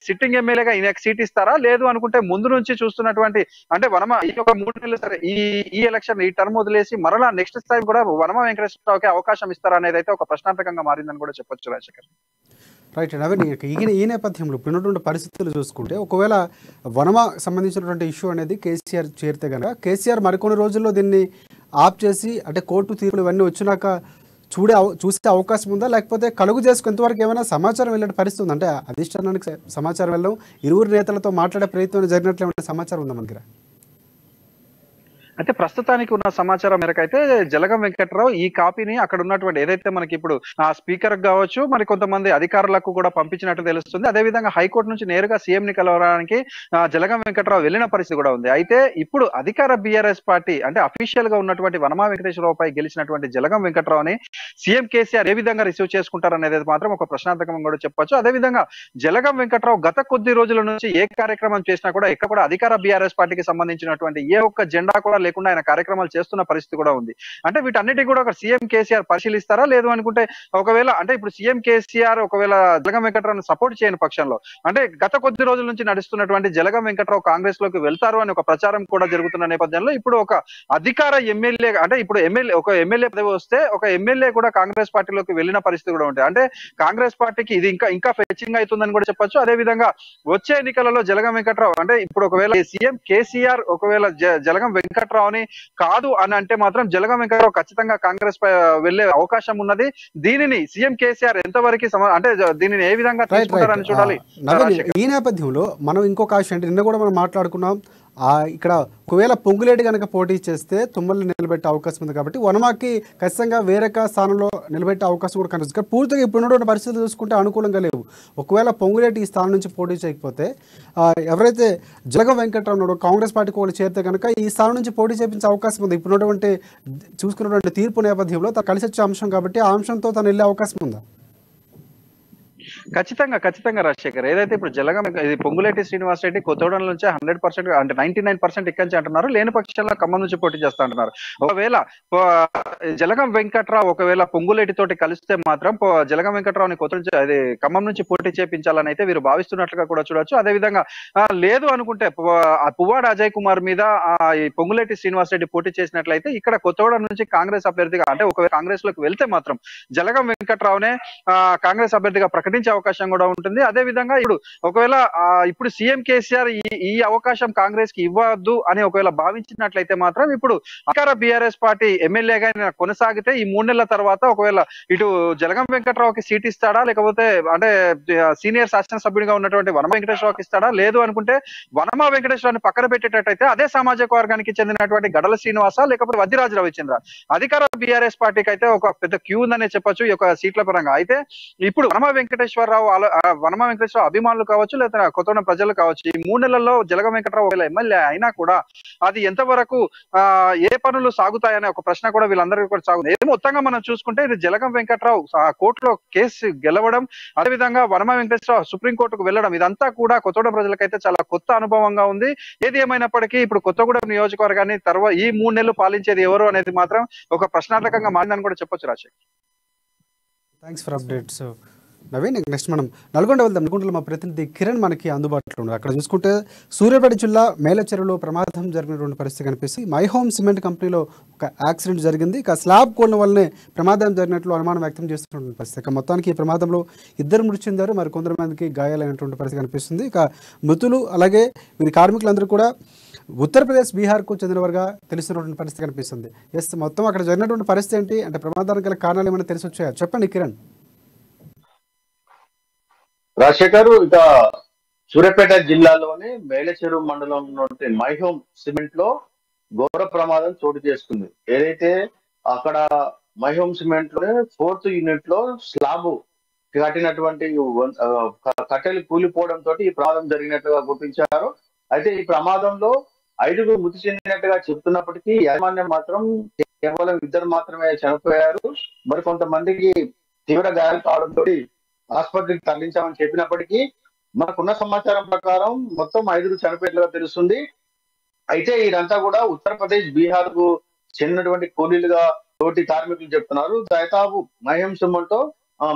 సిట్టింగ్ ఎమ్మెల్యేగా ఈయనకు సీట్ ఇస్తారా, లేదు అనుకుంటే ముందు నుంచి చూస్తున్నటువంటి అంటే వనమ ఈ యొక్క 3 నెలలు సరే ఈ ఎలక్షన్ ఈ టర్మ్ వదిలేసి మరలా నెక్స్ట్ టైం కూడా వనమ వెంకటేశ్వరరావుకి అవకాశం ఇస్తారా అనేది అయితే ఒక ప్రశ్నార్థకంగా మారిందని కూడా చెప్పొచ్చు రాజశేఖర్.
రైట్. నవీన్, ఈ నేపథ్యంలో ఇప్పుడున్నటువంటి పరిస్థితులు చూసుకుంటే ఒకవేళ వనమ సంబంధించినటువంటి ఇష్యూ అనేది కేసీఆర్ చేరితే కనుక కేసీఆర్ మరికొన్ని రోజుల్లో దీన్ని ఆప్ చేసి అంటే కోర్టు తీర్పులు ఇవన్నీ వచ్చినాక చూసే అవకాశం ఉందా, లేకపోతే కలుగు చేసుకునేంతవరకు ఏమైనా సమాచారం వెళ్ళే పరిస్థితి ఉంది? అంటే అధిష్టానానికి సమాచారం వెళ్ళడం, ఇరువురు నేతలతో మాట్లాడే ప్రయత్నం జరిగినట్లు ఏమైనా సమాచారం ఉందా మన దగ్గర?
అయితే ప్రస్తుతానికి ఉన్న సమాచారం మేరకు అయితే జలగం వెంకట్రావు ఈ కాపీని అక్కడ ఉన్నటువంటి ఏదైతే మనకి ఇప్పుడు స్పీకర్ కావచ్చు మరి కొంతమంది అధికారులకు కూడా పంపించినట్టు తెలుస్తుంది. అదేవిధంగా హైకోర్టు నుంచి నేరుగా సీఎం ని కలవడానికి జలగం వెంకట్రావు వెళ్లిన పరిస్థితి కూడా ఉంది. అయితే ఇప్పుడు అధికార బీఆర్ఎస్ పార్టీ అంటే అఫీషియల్ గా ఉన్నటువంటి వనమా వెంకటేశ్వరరావుపై గెలిచినటువంటి జలగం వెంకట్రావుని సీఎం కేసీఆర్ ఏ విధంగా రిసీవ్ చేసుకుంటారు అనేది మాత్రం ఒక ప్రశ్నార్థకం కూడా చెప్పొచ్చు. అదేవిధంగా జలగం వెంకట్రావు గత కొద్ది రోజుల నుంచి ఏ కార్యక్రమం చేసినా కూడా ఎక్కడ కూడా అధికార బీఆర్ఎస్ పార్టీకి సంబంధించినటువంటి ఏ ఒక్క జెండా కూడా లేకుండా ఆయన కార్యక్రమాలు చేస్తున్న పరిస్థితి కూడా ఉంది. అంటే వీటన్నిటి కూడా ఒక సీఎం కేసీఆర్ పరిశీలిస్తారా, లేదు అనుకుంటే ఒకవేళ అంటే ఇప్పుడు సీఎం కేసీఆర్ ఒకవేళ జలగం వెంకట్రావును సపోర్ట్ చేయని పక్షంలో అంటే గత కొద్ది రోజుల నుంచి నడుస్తున్నటువంటి జలగం వెంకట్రావు కాంగ్రెస్ లోకి వెళ్తారు అని ఒక ప్రచారం కూడా జరుగుతున్న నేపథ్యంలో ఇప్పుడు ఒక అధికార ఎమ్మెల్యే అంటే ఇప్పుడు ఎమ్మెల్యే పదవి వస్తే ఒక ఎమ్మెల్యే కూడా కాంగ్రెస్ పార్టీలోకి వెళ్ళిన పరిస్థితి కూడా ఉంటాయి. అంటే కాంగ్రెస్ పార్టీకి ఇది ఇంకా ఫెచింగ్ అవుతుందని కూడా చెప్పొచ్చు. అదే విధంగా వచ్చే ఎన్నికలలో జలగం వెంకట్రావు అంటే ఇప్పుడు ఒకవేళ సీఎం కేసీఆర్ ఒకవేళ జలగం వెంకట్రావుని కాదు అని అంటే మాత్రం జలగం వెంకట్రావు ఖచ్చితంగా కాంగ్రెస్ వెళ్లే అవకాశం ఉన్నది. దీనిని సీఎం కేసీఆర్ ఎంతవరకు అంటే దీనిని ఏ విధంగా తీసుకుంటారని చూడాలి.
ఈ నేపథ్యంలో మనం ఇంకొక ఆశ అంటే నిన్న కూడా మనం మాట్లాడుకున్నాం, ఇక్కడ ఒకవేళ పొంగులేటి కనుక పోటీ చేస్తే తుమ్మల్ని నిలబెట్టే అవకాశం ఉంది కాబట్టి వనమాకి ఖచ్చితంగా వేరొక స్థానంలో నిలబెట్టే అవకాశం కూడా కనిపిస్తుంది. పూర్తిగా ఇప్పుడున్నటువంటి పరిస్థితులు చూసుకుంటే అనుకూలంగా లేవు. ఒకవేళ పొంగులేటి ఈ స్థానం నుంచి పోటీ చేయకపోతే ఎవరైతే జలగం వెంకట్రావు ఉన్నాడో కాంగ్రెస్ పార్టీకి వాళ్ళు చేరితే కనుక ఈ స్థానం నుంచి పోటీ చేయించే అవకాశం ఉంది. ఇప్పుడున్నటువంటి చూసుకున్నటువంటి తీర్పు నేపథ్యంలో తను కలిసి వచ్చే అంశం కాబట్టి ఆ అంశంతో తను వెళ్ళే అవకాశం ఉందా?
ఖచ్చితంగా రాజశేఖర్, ఏదైతే ఇప్పుడు జలగం ఇది పొంగులేటి శ్రీనివాస్ రెడ్డి కొత్తగూడెం నుంచి 100% అంటే 99% ఇక్కడి నుంచి అంటున్నారు, లేని పక్షంలో ఖమ్మం నుంచి పోటీ చేస్తా అంటున్నారు. ఒకవేళ జలగం వెంకట్రావు ఒకవేళ పొంగులేటి తోటి కలిస్తే మాత్రం జలగం వెంకట్రావుని అది ఖమ్మం నుంచి పోటీ చేపించాలని అయితే వీరు భావిస్తున్నట్లుగా కూడా చూడొచ్చు. అదేవిధంగా లేదు అనుకుంటే పువ్వాడ అజయ్ కుమార్ మీద ఈ పొంగులేటి శ్రీనివాస్ రెడ్డి పోటీ చేసినట్లయితే ఇక్కడ కొత్తగూడెం నుంచి కాంగ్రెస్ అభ్యర్థిగా అంటే ఒకవేళ కాంగ్రెస్ లోకి వెళ్తే మాత్రం జలగం వెంకట్రావునే కాంగ్రెస్ అభ్యర్థిగా ప్రకటించే అవకాశం కూడా ఉంటుంది. అదే విధంగా ఇప్పుడు ఒకవేళ ఇప్పుడు సీఎం కేసీఆర్ ఈ అవకాశం కాంగ్రెస్ కి ఇవ్వద్దు అని ఒకవేళ భావించినట్లయితే మాత్రం ఇప్పుడు అధికార బీఆర్ఎస్ పార్టీ ఎమ్మెల్యేగా కొనసాగితే ఈ 3 నెలల తర్వాత ఒకవేళ ఇటు జలగం వెంకట్రావుకి సీట్ ఇస్తాడా, లేకపోతే అంటే సీనియర్ శాసనసభ్యుడిగా ఉన్నటువంటి వనమా వెంకటేశ్వరరావుకి ఇస్తాడా, లేదు అనుకుంటే వనమా వెంకటేశ్వరరావుని పక్కన పెట్టేటట్టయితే అదే సామాజిక వర్గానికి చెందినటువంటి గడల శ్రీనివాస లేకపోతే వద్దిరాజు రవిచంద్ర అధికార బీఆర్ఎస్ పార్టీకి అయితే ఒక పెద్ద క్యూ ఉందనే చెప్పొచ్చు ఈ యొక్క సీట్ల పరంగా. అయితే ఇప్పుడు వనమా వెంకటేశ్వరరావు అభిమానులు కావచ్చు లేదా కొత్తగూడెం ప్రజలు కావచ్చు ఈ 3 నెలల్లో జలగం వెంకట్రావు ఒకవేళ ఎమ్మెల్యే అయినా కూడా అది ఎంతవరకు ఏ పనులు సాగుతాయనే ఒక ప్రశ్న కూడా వీళ్ళందరికీ కూడా సాగుతుంది. మొత్తంగా మనం చూసుకుంటే ఇది జలగం వెంకట్రావు కోర్టులో కేసు గెలవడం, అదేవిధంగా వనమా వెంకటేశ్వరరావు సుప్రీంకోర్టుకు వెళ్ళడం, ఇదంతా కూడా కొత్తగూడెం ప్రజలకైతే చాలా కొత్త అనుభవంగా ఉంది. ఏది ఏమైనప్పటికీ ఇప్పుడు కొత్తగూడెం నియోజకవర్గాన్ని తర్వాత ఈ 3 నెలలు పాలించేది ఎవరు అనేది మాత్రం ఒక ప్రశ్నార్థకంగా మారిందని కూడా చెప్పొచ్చు. Rajasekhar,
thanks for updates. Naveen, next మనం నల్గొండ వెళ్దాం. నల్గొండలో మా ప్రతినిధి కిరణ్ మనకి అందుబాటులో ఉన్నారు. అక్కడ చూసుకుంటే సూర్యాపేట జిల్లా మేలచెరువులో ప్రమాదం జరిగినటువంటి పరిస్థితి కనిపిస్తుంది. మై హోమ్ సిమెంట్ కంపెనీలో ఒక యాక్సిడెంట్ జరిగింది. ఇక స్లాబ్ కోల్న వల్లనే ప్రమాదం జరిగినట్లు అనుమానం వ్యక్తం చేస్తున్నటువంటి పరిస్థితి. ఇక మొత్తానికి ఈ ప్రమాదంలో 2 మృతి చెందారు, మరి కొంతమందికి గాయాలైనటువంటి పరిస్థితి కనిపిస్తుంది. ఇక మృతులు అలాగే వీరి కార్మికులందరూ కూడా ఉత్తరప్రదేశ్, బీహార్కు చెందినవారుగా తెలుస్తున్నటువంటి పరిస్థితి కనిపిస్తుంది. మొత్తం అక్కడ జరిగినటువంటి పరిస్థితి ఏంటి అంటే ప్రమాదానికి గల కారణాలు ఏమైనా తెలిసి వచ్చాయా? చెప్పండి కిరణ్.
రాజశేఖర్, ఇక సూర్యాపేట జిల్లాలోని మేలచెరువు మండలంలో మైహోమ్ సిమెంట్ లో ఘోర ప్రమాదం చోటు చేసుకుంది. ఏదైతే అక్కడ మైహోమ్ సిమెంట్ లోనే 4th యూనిట్ లో స్లాబ్ కట్టినటువంటి కట్టెలు కూలిపోవడంతో ఈ ప్రమాదం జరిగినట్టుగా గుర్తించారు. అయితే ఈ ప్రమాదంలో 5 మృతి చెందినట్టుగా చెప్తున్నప్పటికీ యాజమాన్యం మాత్రం కేవలం 2 మాత్రమే చనిపోయారు. మరి కొంతమందికి తీవ్ర గాయాలు కావడంతో ఆసుపత్రికి తరలించామని చెప్పినప్పటికీ మనకున్న సమాచారం ప్రకారం మొత్తం 5 చనిపోయినట్లుగా తెలుస్తుంది. అయితే వీరంతా కూడా ఉత్తరప్రదేశ్, బీహార్ కు చెందినటువంటి కూలీలుగా తోటి కార్మికులు చెప్తున్నారు. దాదాపు మైహోమ్ సిమెంట్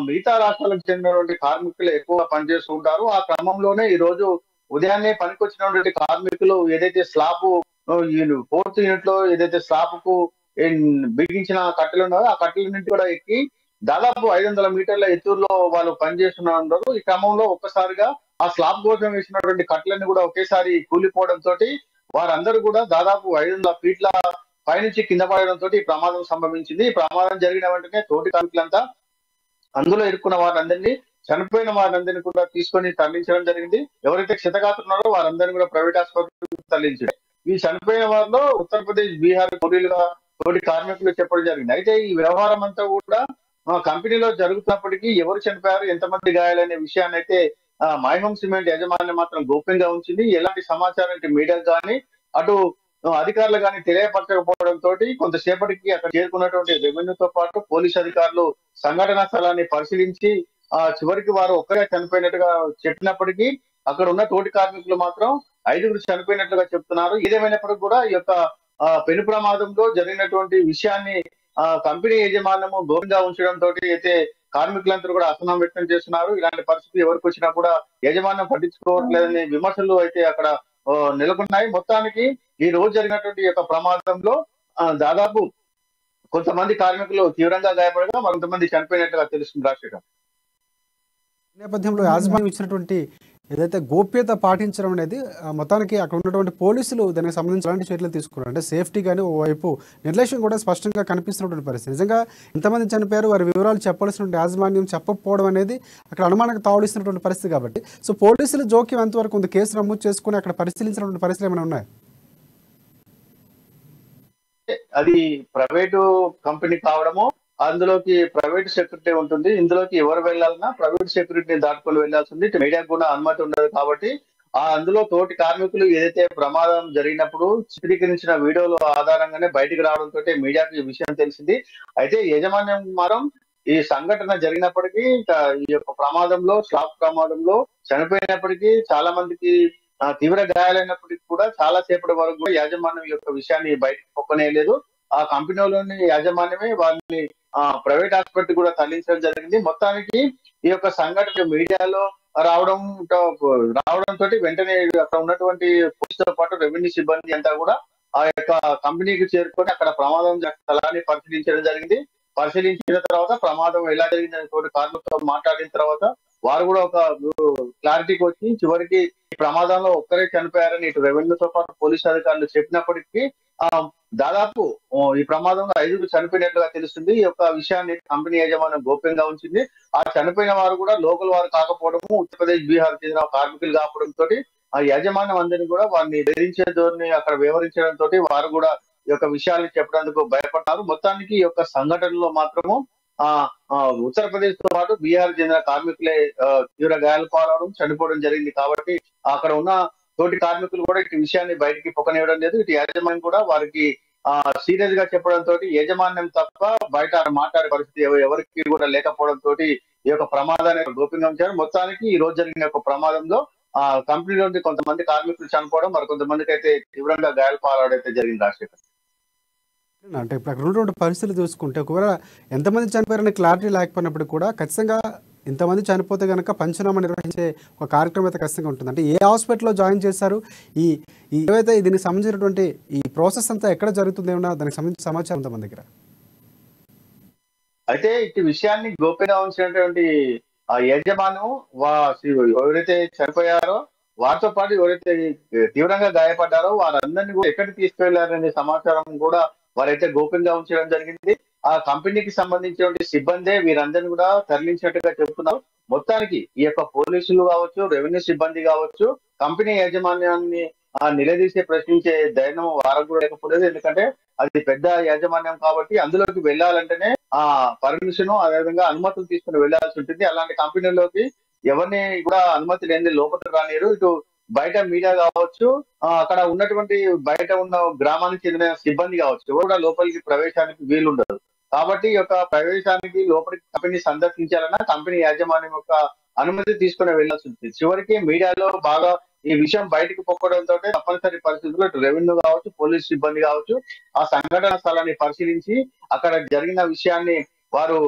మిగతా రాష్ట్రాలకు చెందినటువంటి కార్మికులు ఎక్కువగా పనిచేస్తూ ఉంటారు. ఆ క్రమంలోనే ఈ రోజు ఉదయాన్నే పనికొచ్చినటువంటి కార్మికులు ఏదైతే స్లాబ్ 4th యూనిట్ లో ఏదైతే స్లాబ్ కు బిగించిన కట్టెలు ఉన్నాయో ఆ కట్టెలన్నింటి కూడా ఎక్కి దాదాపు 500 మీటర్ల ఎత్తులో వాళ్ళు పనిచేస్తున్నారు. ఈ క్రమంలో ఒక్కసారిగా ఆ స్లాబ్ కోసం వేసినటువంటి కట్టెలన్నీ కూడా ఒకేసారి కూలిపోవడంతో వారందరూ కూడా దాదాపు 500 ఫీట్ల పైనుంచి కింద పడడంతో ఈ ప్రమాదం సంభవించింది. ఈ ప్రమాదం జరిగిన వెంటనే తోటి కార్మికులంతా అందులో ఇరుక్కున్న వారందరినీ, చనిపోయిన వారందరినీ కూడా తీసుకొని తరలించడం జరిగింది. ఎవరైతే క్షతగాత్రున్నారో వారందరినీ కూడా ప్రైవేట్ ఆసుపత్రికి తరలించారు. ఈ చనిపోయిన వారిలో ఉత్తరప్రదేశ్, బీహార్ కూలీలుగా తోటి కార్మికులు చెప్పడం జరిగింది. అయితే ఈ వ్యవహారం అంతా కూడా కంపెనీలో జరుగుతున్నప్పటికీ ఎవరు చనిపోయారు, ఎంతమంది గాయాలనే విషయాన్ని అయితే మై హోమ్ సిమెంట్ యాజమాన్యం మాత్రం గోప్యంగా ఉంచింది. ఎలాంటి సమాచారం మీడియాకు కానీ అటు అధికారులు కానీ తెలియపరచకపోవడంతో కొంతసేపటికి అక్కడ చేరుకున్నటువంటి రెవెన్యూతో పాటు పోలీస్ అధికారులు సంఘటనా స్థలాన్ని పరిశీలించి చివరికి వారు ఒక్కరే చనిపోయినట్టుగా చెప్పినప్పటికీ అక్కడ ఉన్న తోటి కార్మికులు మాత్రం 5గురు చనిపోయినట్లుగా చెప్తున్నారు. ఏదేమైనప్పటికీ కూడా ఈ యొక్క పెను ప్రమాదంలో జరిగినటువంటి విషయాన్ని కంపెనీ యాజమాన్యము గోప్యంగా ఉంచడంతో అయితే కార్మికులందరూ కూడా అసహనం వ్యక్తం చేస్తున్నారు. ఇలాంటి పరిస్థితి ఎవరికి వచ్చినా కూడా యాజమాన్యం పట్టించుకోవట్లేదని విమర్శలు అయితే అక్కడ నెలకొన్నాయి. మొత్తానికి ఈ రోజు జరిగినటువంటి యొక్క ప్రమాదంలో దాదాపు కొంతమంది కార్మికులు తీవ్రంగా గాయపడగా మరింతమంది చనిపోయినట్టుగా తెలుస్తుంది. రాజశేఖర్,
నేపథ్యంలో యాజమాన్యం ఇచ్చినటువంటి ఏదైతే గోప్యత పాటించడం అనేది మొత్తానికి అక్కడ ఉన్నటువంటి పోలీసులు దానికి సంబంధించి ఎలాంటి చర్యలు తీసుకున్నారు అంటే సేఫ్టీ కానీ ఓవైపు నిర్లక్ష్యం కూడా స్పష్టంగా కనిపిస్తున్నటువంటి పరిస్థితి. నిజంగా ఇంతమంది చనిపోయారు, వారి వివరాలు చెప్పాల్సినటువంటి యాజమాన్యం చెప్పకపోవడం అనేది అక్కడ అనుమానానికి తావుడిస్తున్నటువంటి పరిస్థితి కాబట్టి సో పోలీసులు జోక్యం ఎంతవరకు ఉంది? కేసు నమోదు చేసుకుని అక్కడ పరిశీలించినటువంటి పరిస్థితులు ఏమైనా ఉన్నాయి?
అది ప్రైవేటు కంపెనీ కావడము, అందులోకి ప్రైవేట్ సెక్యూరిటీ ఉంటుంది. ఇందులోకి ఎవరు వెళ్ళాలన్నా ప్రైవేట్ సెక్యూరిటీని దాటుకొని వెళ్లాల్సింది. మీడియాకు కూడా అనుమతి ఉండదు కాబట్టి అందులో తోటి కార్మికులు ఏదైతే ప్రమాదం జరిగినప్పుడు చిత్రీకరించిన వీడియోల ఆధారంగానే బయటికి రావడంతో మీడియాకు ఈ విషయం తెలిసింది. అయితే యాజమాన్యం మాత్రం ఈ సంఘటన జరిగినప్పటికీ ఈ యొక్క ప్రమాదంలో స్లాబ్ ప్రమాదంలో చనిపోయినప్పటికీ చాలా మందికి తీవ్ర గాయాలైనప్పటికీ కూడా చాలా సేపటి వరకు కూడా యాజమాన్యం యొక్క విషయాన్ని బయటకు పొక్కనేయలేదు. ఆ కంపెనీలోని యాజమాన్యమే వారిని ప్రైవేట్ హాస్పిటల్ కూడా తరలించడం జరిగింది. మొత్తానికి ఈ యొక్క సంఘటన మీడియాలో రావడంతో వెంటనే అక్కడ ఉన్నటువంటి పోలీసుతో పాటు రెవెన్యూ సిబ్బంది అంతా కూడా ఆ యొక్క కంపెనీకి చేరుకొని అక్కడ ప్రమాదం స్థలాన్ని పరిశీలించడం జరిగింది. పరిశీలించిన తర్వాత ప్రమాదం ఎలా జరిగిందని తోటి కార్మికులతో మాట్లాడిన తర్వాత వారు కూడా ఒక క్లారిటీకి వచ్చి చివరికి ఈ ప్రమాదంలో ఒక్కరే చనిపోయారని ఇటు రెవెన్యూతో పాటు పోలీసు అధికారులు చెప్పినప్పటికీ దాదాపు ఈ ప్రమాదంలో 5గురు చనిపోయినట్లుగా తెలుస్తుంది. ఈ యొక్క విషయాన్ని కంపెనీ యాజమాన్యం గోప్యంగా ఉంచింది. ఆ చనిపోయిన వారు కూడా లోకల్ వారు కాకపోవడము, ఉత్తరప్రదేశ్ బీహార్ చెందిన కార్మికులు కావడంతో ఆ యాజమాన్యం అందరినీ కూడా వారిని బెదిరించే ధోరణి అక్కడ వ్యవహరించడంతో వారు కూడా ఈ యొక్క విషయాన్ని చెప్పడానికి భయపడ్డారు. మొత్తానికి ఈ యొక్క సంఘటనలో మాత్రము ఉత్తరప్రదేశ్ తో పాటు బీహార్ చెందిన కార్మికులే తీవ్ర గాయాలు పాలవడం చనిపోవడం జరిగింది. కాబట్టి అక్కడ ఉన్న తోటి కార్మికులు కూడా ఇటు విషయాన్ని బయటికి పొక్కనివ్వడం లేదు. ఇటు యాజమాన్యం కూడా వారికి సీరియస్ గా చెప్పడంతో యాజమాన్యం తప్ప బయట మాట్లాడే పరిస్థితి ఎవరికి కూడా లేకపోవడంతో ఈ యొక్క ప్రమాదాన్ని గోప్యంగా ఉంచారు. మొత్తానికి ఈ రోజు జరిగిన యొక్క ప్రమాదంలో కంపెనీలో కొంతమంది కార్మికులు చనిపోవడం, మరి కొంతమందికి అయితే తీవ్రంగా గాయాలు పాలవడం అయితే జరిగింది. రాజశేఖర్,
అంటే ఇప్పుడు అక్కడ ఉన్నటువంటి పరిస్థితులు చూసుకుంటే ఒకవేళ ఎంతమంది చనిపోయారనే క్లారిటీ లేకపోయినప్పుడు కూడా ఖచ్చితంగా ఇంతమంది చనిపోతే కనుక పంచనామా నిర్వహించే ఒక కార్యక్రమం అయితే ఖచ్చితంగా ఉంటుంది. అంటే ఏ హాస్పిటల్లో జాయిన్ చేశారు, ఈ ఏవైతే దీనికి సంబంధించినటువంటి ఈ ప్రాసెస్ అంతా ఎక్కడ జరుగుతుంది, ఏమన్నా దానికి సంబంధించిన సమాచారం ఉందా మన దగ్గర?
అయితే ఇటు విషయాన్ని గోప్యంగా ఉంచినటువంటి యాజమాన్యం ఎవరైతే చనిపోయారో వారితో పాటు ఎవరైతే తీవ్రంగా గాయపడ్డారో వారందరినీ కూడా ఎక్కడికి తీసుకెళ్లారనే సమాచారం కూడా వారైతే గోప్యంగా ఉంచడం జరిగింది. ఆ కంపెనీకి సంబంధించిన సిబ్బందే వీరందరినీ కూడా తరలించినట్టుగా చెబుతున్నారు. మొత్తానికి ఈ యొక్క పోలీసులు కావచ్చు, రెవెన్యూ సిబ్బంది కావచ్చు, కంపెనీ యాజమాన్యాన్ని నిలదీసే ప్రశ్నించే ధైర్యం వారికి కూడా లేకపోలేదు. ఎందుకంటే అది పెద్ద యాజమాన్యం కాబట్టి అందులోకి వెళ్లాలంటేనే పర్మిషన్ అదేవిధంగా అనుమతులు తీసుకుని వెళ్లాల్సి ఉంటుంది. అలాంటి కంపెనీలోకి ఎవరిని కూడా అనుమతి లేని లోపల రానిరు. ఇటు బయట మీడియా కావచ్చు, అక్కడ ఉన్నటువంటి బయట ఉన్న గ్రామానికి చెందిన సిబ్బంది కావచ్చు, ఎవరు కూడా లోపలికి ప్రవేశానికి వీలుండదు. కాబట్టి ఈ యొక్క ప్రవేశానికి లోపలికి కంపెనీ సందర్శించాలన్నా కంపెనీ యాజమాన్యం యొక్క అనుమతి తీసుకుని వెళ్లాల్సి ఉంటుంది. చివరికి మీడియాలో బాగా ఈ విషయం బయటకు పొక్కడంతో తప్పనిసరి పరిస్థితుల్లో రెవెన్యూ కావచ్చు, పోలీస్ సిబ్బంది కావచ్చు ఆ సంఘటన స్థలాన్ని పరిశీలించి అక్కడ జరిగిన విషయాన్ని వారు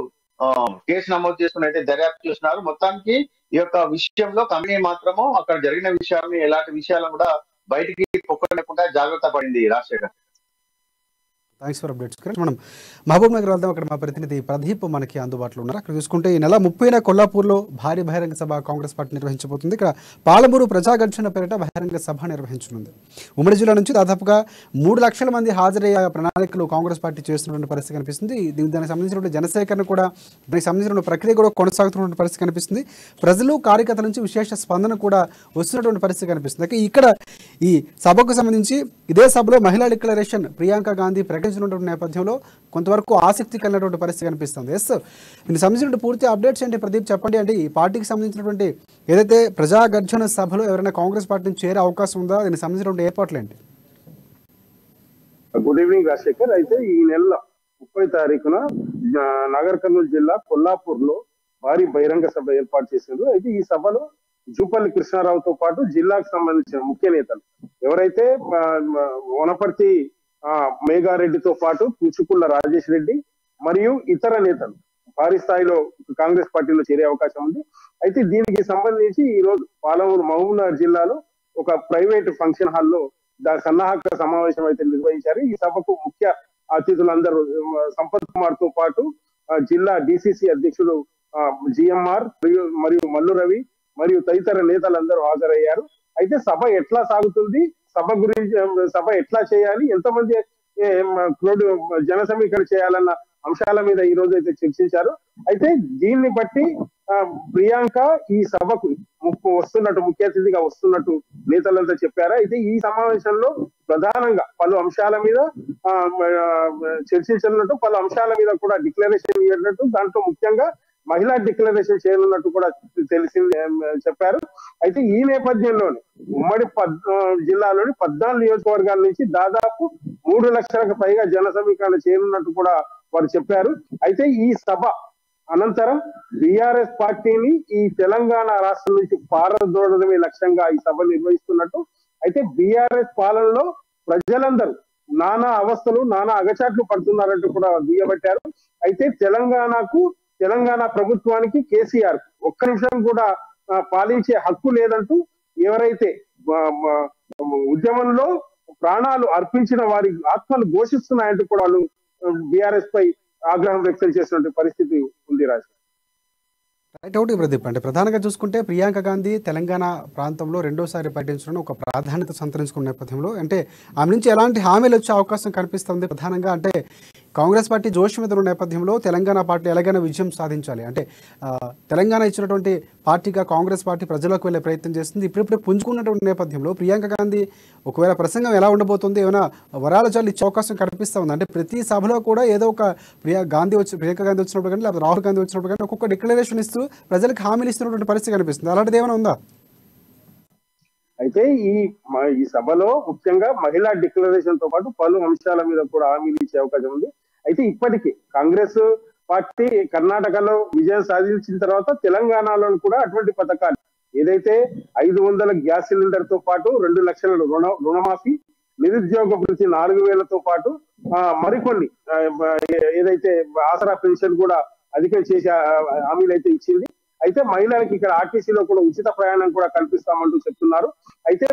కేసు నమోదు చేసుకుని అయితే దర్యాప్తు చేస్తున్నారు. మొత్తానికి ఈ యొక్క విషయంలో కంపెనీ మాత్రము అక్కడ జరిగిన విషయాన్ని ఎలాంటి విషయాలను కూడా బయటికి పొక్కలేకుండా జాగ్రత్త పడింది. Rajasekhar,
thanks for updates. మనం మహబూబ్ నగర్ వెళ్దాం. అక్కడ మా ప్రతినిధి ప్రదీప్ మనకి అందుబాటులో ఉన్నారు. అక్కడ చూసుకుంటే ఈ నెల 30న కొల్లాపూర్లో భారీ బహిరంగ సభ కాంగ్రెస్ పార్టీ నిర్వహించబోతుంది. ఇక్కడ పాలమూరు ప్రజాగర్జన పేరిట బహిరంగ సభ నిర్వహించనుంది. ఉమ్మడి జిల్లా నుంచి దాదాపుగా 3 లక్షల మంది హాజరయ్యే ప్రణాళికలు కాంగ్రెస్ పార్టీ చేస్తున్నటువంటి పరిస్థితి కనిపిస్తుంది. దానికి సంబంధించినటువంటి జనసేకరణ కూడా దానికి సంబంధించిన ప్రక్రియ కూడా కొనసాగుతున్నటువంటి పరిస్థితి కనిపిస్తుంది. ప్రజలు కార్యకర్తల నుంచి విశేష స్పందన కూడా వస్తున్నటువంటి పరిస్థితి కనిపిస్తుంది. ఇక్కడ ఈ సభకు సంబంధించి ఇదే సభలో మహిళా డిక్లరేషన్ ప్రియాంక గాంధీ ప్రకటించినటువంటి నేపథ్యంలో కొంతవరకు ఆసక్తి కలిగినటువంటి పరిస్థితి కనిపిస్తుంది. దీనికి సంబంధించిన పూర్తి అప్డేట్స్ ఏంటి ప్రదీప్ చెప్పండి. అంటే ఈ పార్టీకి సంబంధించినటువంటి ఏదైతే ప్రజాగర్జన సభలో ఎవరైనా కాంగ్రెస్ పార్టీ నుంచి చేరే అవకాశం ఉందా, దీనికి సంబంధించినటువంటి ఏర్పాట్లు ఏంటి?
Good evening Rajasekhar. అయితే ఈ నెల 30 తారీఖున నాగర్ కర్నూలు జిల్లా కొల్లాపూర్ లో భారీ బహిరంగ సభ ఏర్పాటు చేశారు. అయితే ఈ సభలో జూపల్లి కృష్ణారావుతో పాటు జిల్లాకు సంబంధించిన ముఖ్య నేతలు ఎవరైతే వనపర్తి మేఘారెడ్డితో పాటు పుచ్చుకుల్ల రాజేష్ రెడ్డి మరియు ఇతర నేతలు భారీ స్థాయిలో కాంగ్రెస్ పార్టీలో చేరే అవకాశం ఉంది. అయితే దీనికి సంబంధించి ఈ రోజు పాలమూరు మహబూబ్నగర్ జిల్లాలో ఒక ప్రైవేట్ ఫంక్షన్ హాల్లో సన్నాహక సమావేశం అయితే నిర్వహించారు. ఈ సభకు ముఖ్య అతిథులందరూ సంపత్ కుమార్ తో పాటు జిల్లా డిసిసి అధ్యక్షుడు జిఎంఆర్ మరియు మల్లు రవి మరియు తదితర నేతలందరూ హాజరయ్యారు. అయితే సభ ఎట్లా సాగుతుంది, సభ గురించి సభ ఎట్లా చేయాలి, ఎంతమంది జన సమీకరణ చేయాలన్న అంశాల మీద ఈ రోజు అయితే చర్చించారు. అయితే దీన్ని బట్టి ప్రియాంక ఈ సభకు వస్తున్నట్టు ముఖ్య అతిథిగా వస్తున్నట్టు నేతలంతా చెప్పారు. అయితే ఈ సమావేశంలో ప్రధానంగా పలు అంశాల మీద చర్చించనున్నట్టు, పలు అంశాల మీద కూడా డిక్లరేషన్ ఇవ్వనున్నట్టు, దాంట్లో ముఖ్యంగా మహిళా డిక్లరేషన్ చేయనున్నట్టు కూడా చెప్పారు. అయితే ఈ నేపథ్యంలోనే ఉమ్మడి జిల్లాలోని 14 నియోజకవర్గాల నుంచి దాదాపు 3 లక్షలకు పైగా జన సమీకరణ చేయనున్నట్టు కూడా వారు చెప్పారు. అయితే ఈ సభ అనంతరం బీఆర్ఎస్ పార్టీని ఈ తెలంగాణ రాష్ట్రం నుంచి పారదోడమే లక్ష్యంగా ఈ సభ నిర్వహిస్తున్నట్టు, అయితే బీఆర్ఎస్ పాలనలో ప్రజలందరూ నానా అవస్థలు నానా అగచాట్లు పడుతున్నారంటూ కూడా దుయ్యబట్టారు. అయితే తెలంగాణ ప్రభుత్వానికి కేసీఆర్ ఒక్క నిమిషం కూడా పాలించే హక్కు లేదంటూ ఎవరైతే ఉద్యమంలో ప్రాణాలు అర్పించిన వారి ఆత్మలు ఘోషిస్తున్నాయంటూ కూడా వాళ్ళు బీఆర్ఎస్ పై ఆగ్రహం వ్యక్తం చేసినటువంటి పరిస్థితి ఉంది రాజు.
రైట్. ఒకటి ప్రదీప్, అంటే ప్రధానంగా చూసుకుంటే ప్రియాంక గాంధీ తెలంగాణ ప్రాంతంలో రెండోసారి పర్యటించడం ఒక ప్రాధాన్యత సంతరించుకున్న నేపథ్యంలో అంటే ఆమె నుంచి ఎలాంటి హామీలు వచ్చే అవకాశం కనిపిస్తుంది? ప్రధానంగా అంటే కాంగ్రెస్ పార్టీ జోష్ మీద ఉన్న నేపథ్యంలో తెలంగాణ పార్టీ ఎలాగైనా విజయం సాధించాలి అంటే తెలంగాణ ఇచ్చినటువంటి పార్టీగా కాంగ్రెస్ పార్టీ ప్రజలకు వెళ్ళే ప్రయత్నం చేస్తుంది. ఇప్పుడిప్పుడే పుంజుకున్నటువంటి నేపథ్యంలో ప్రియాంక గాంధీ ఒకవేళ ప్రసంగం ఎలా ఉండబోతుంది, ఏమైనా వరాల చాలు ఇచ్చే అవకాశం కనిపిస్తూ ఉంది? అంటే ప్రతి సభలో కూడా ఏదో ఒక ప్రియాంక గాంధీ వచ్చినప్పుడు కానీ లేకపోతే రాహుల్ గాంధీ వచ్చినప్పుడు కానీ ఒక్కొక్క డిక్లరేషన్ ఇస్తూ ప్రజలకు హామీలు ఇస్తున్నటువంటి పరిస్థితి కనిపిస్తుంది. అలాంటిది ఏమైనా ఉందా?
అయితే ఈ సభలో ముఖ్యంగా మహిళా డిక్లరేషన్ తో పాటు పలు అంశాల మీద కూడా హామీలు ఇచ్చే అవకాశం ఉంది. అయితే ఇప్పటికీ కాంగ్రెస్ పార్టీ కర్ణాటకలో విజయం సాధించిన తర్వాత తెలంగాణలో కూడా అటువంటి పథకాలు ఏదైతే 500 గ్యాస్ సిలిండర్ తో పాటు 2 లక్షల రుణమాఫీ, నిరుద్యోగ వృత్తి 4,000తో పాటు మరికొన్ని ఏదైతే ఆసరా పెన్షన్ కూడా అధికం చేసే హామీలు అయితే ఇచ్చింది. అయితే మహిళలకు ఇక్కడ ఆర్టీసీలో కూడా ఉచిత ప్రయాణం కూడా కల్పిస్తామంటూ చెప్తున్నారు. అయితే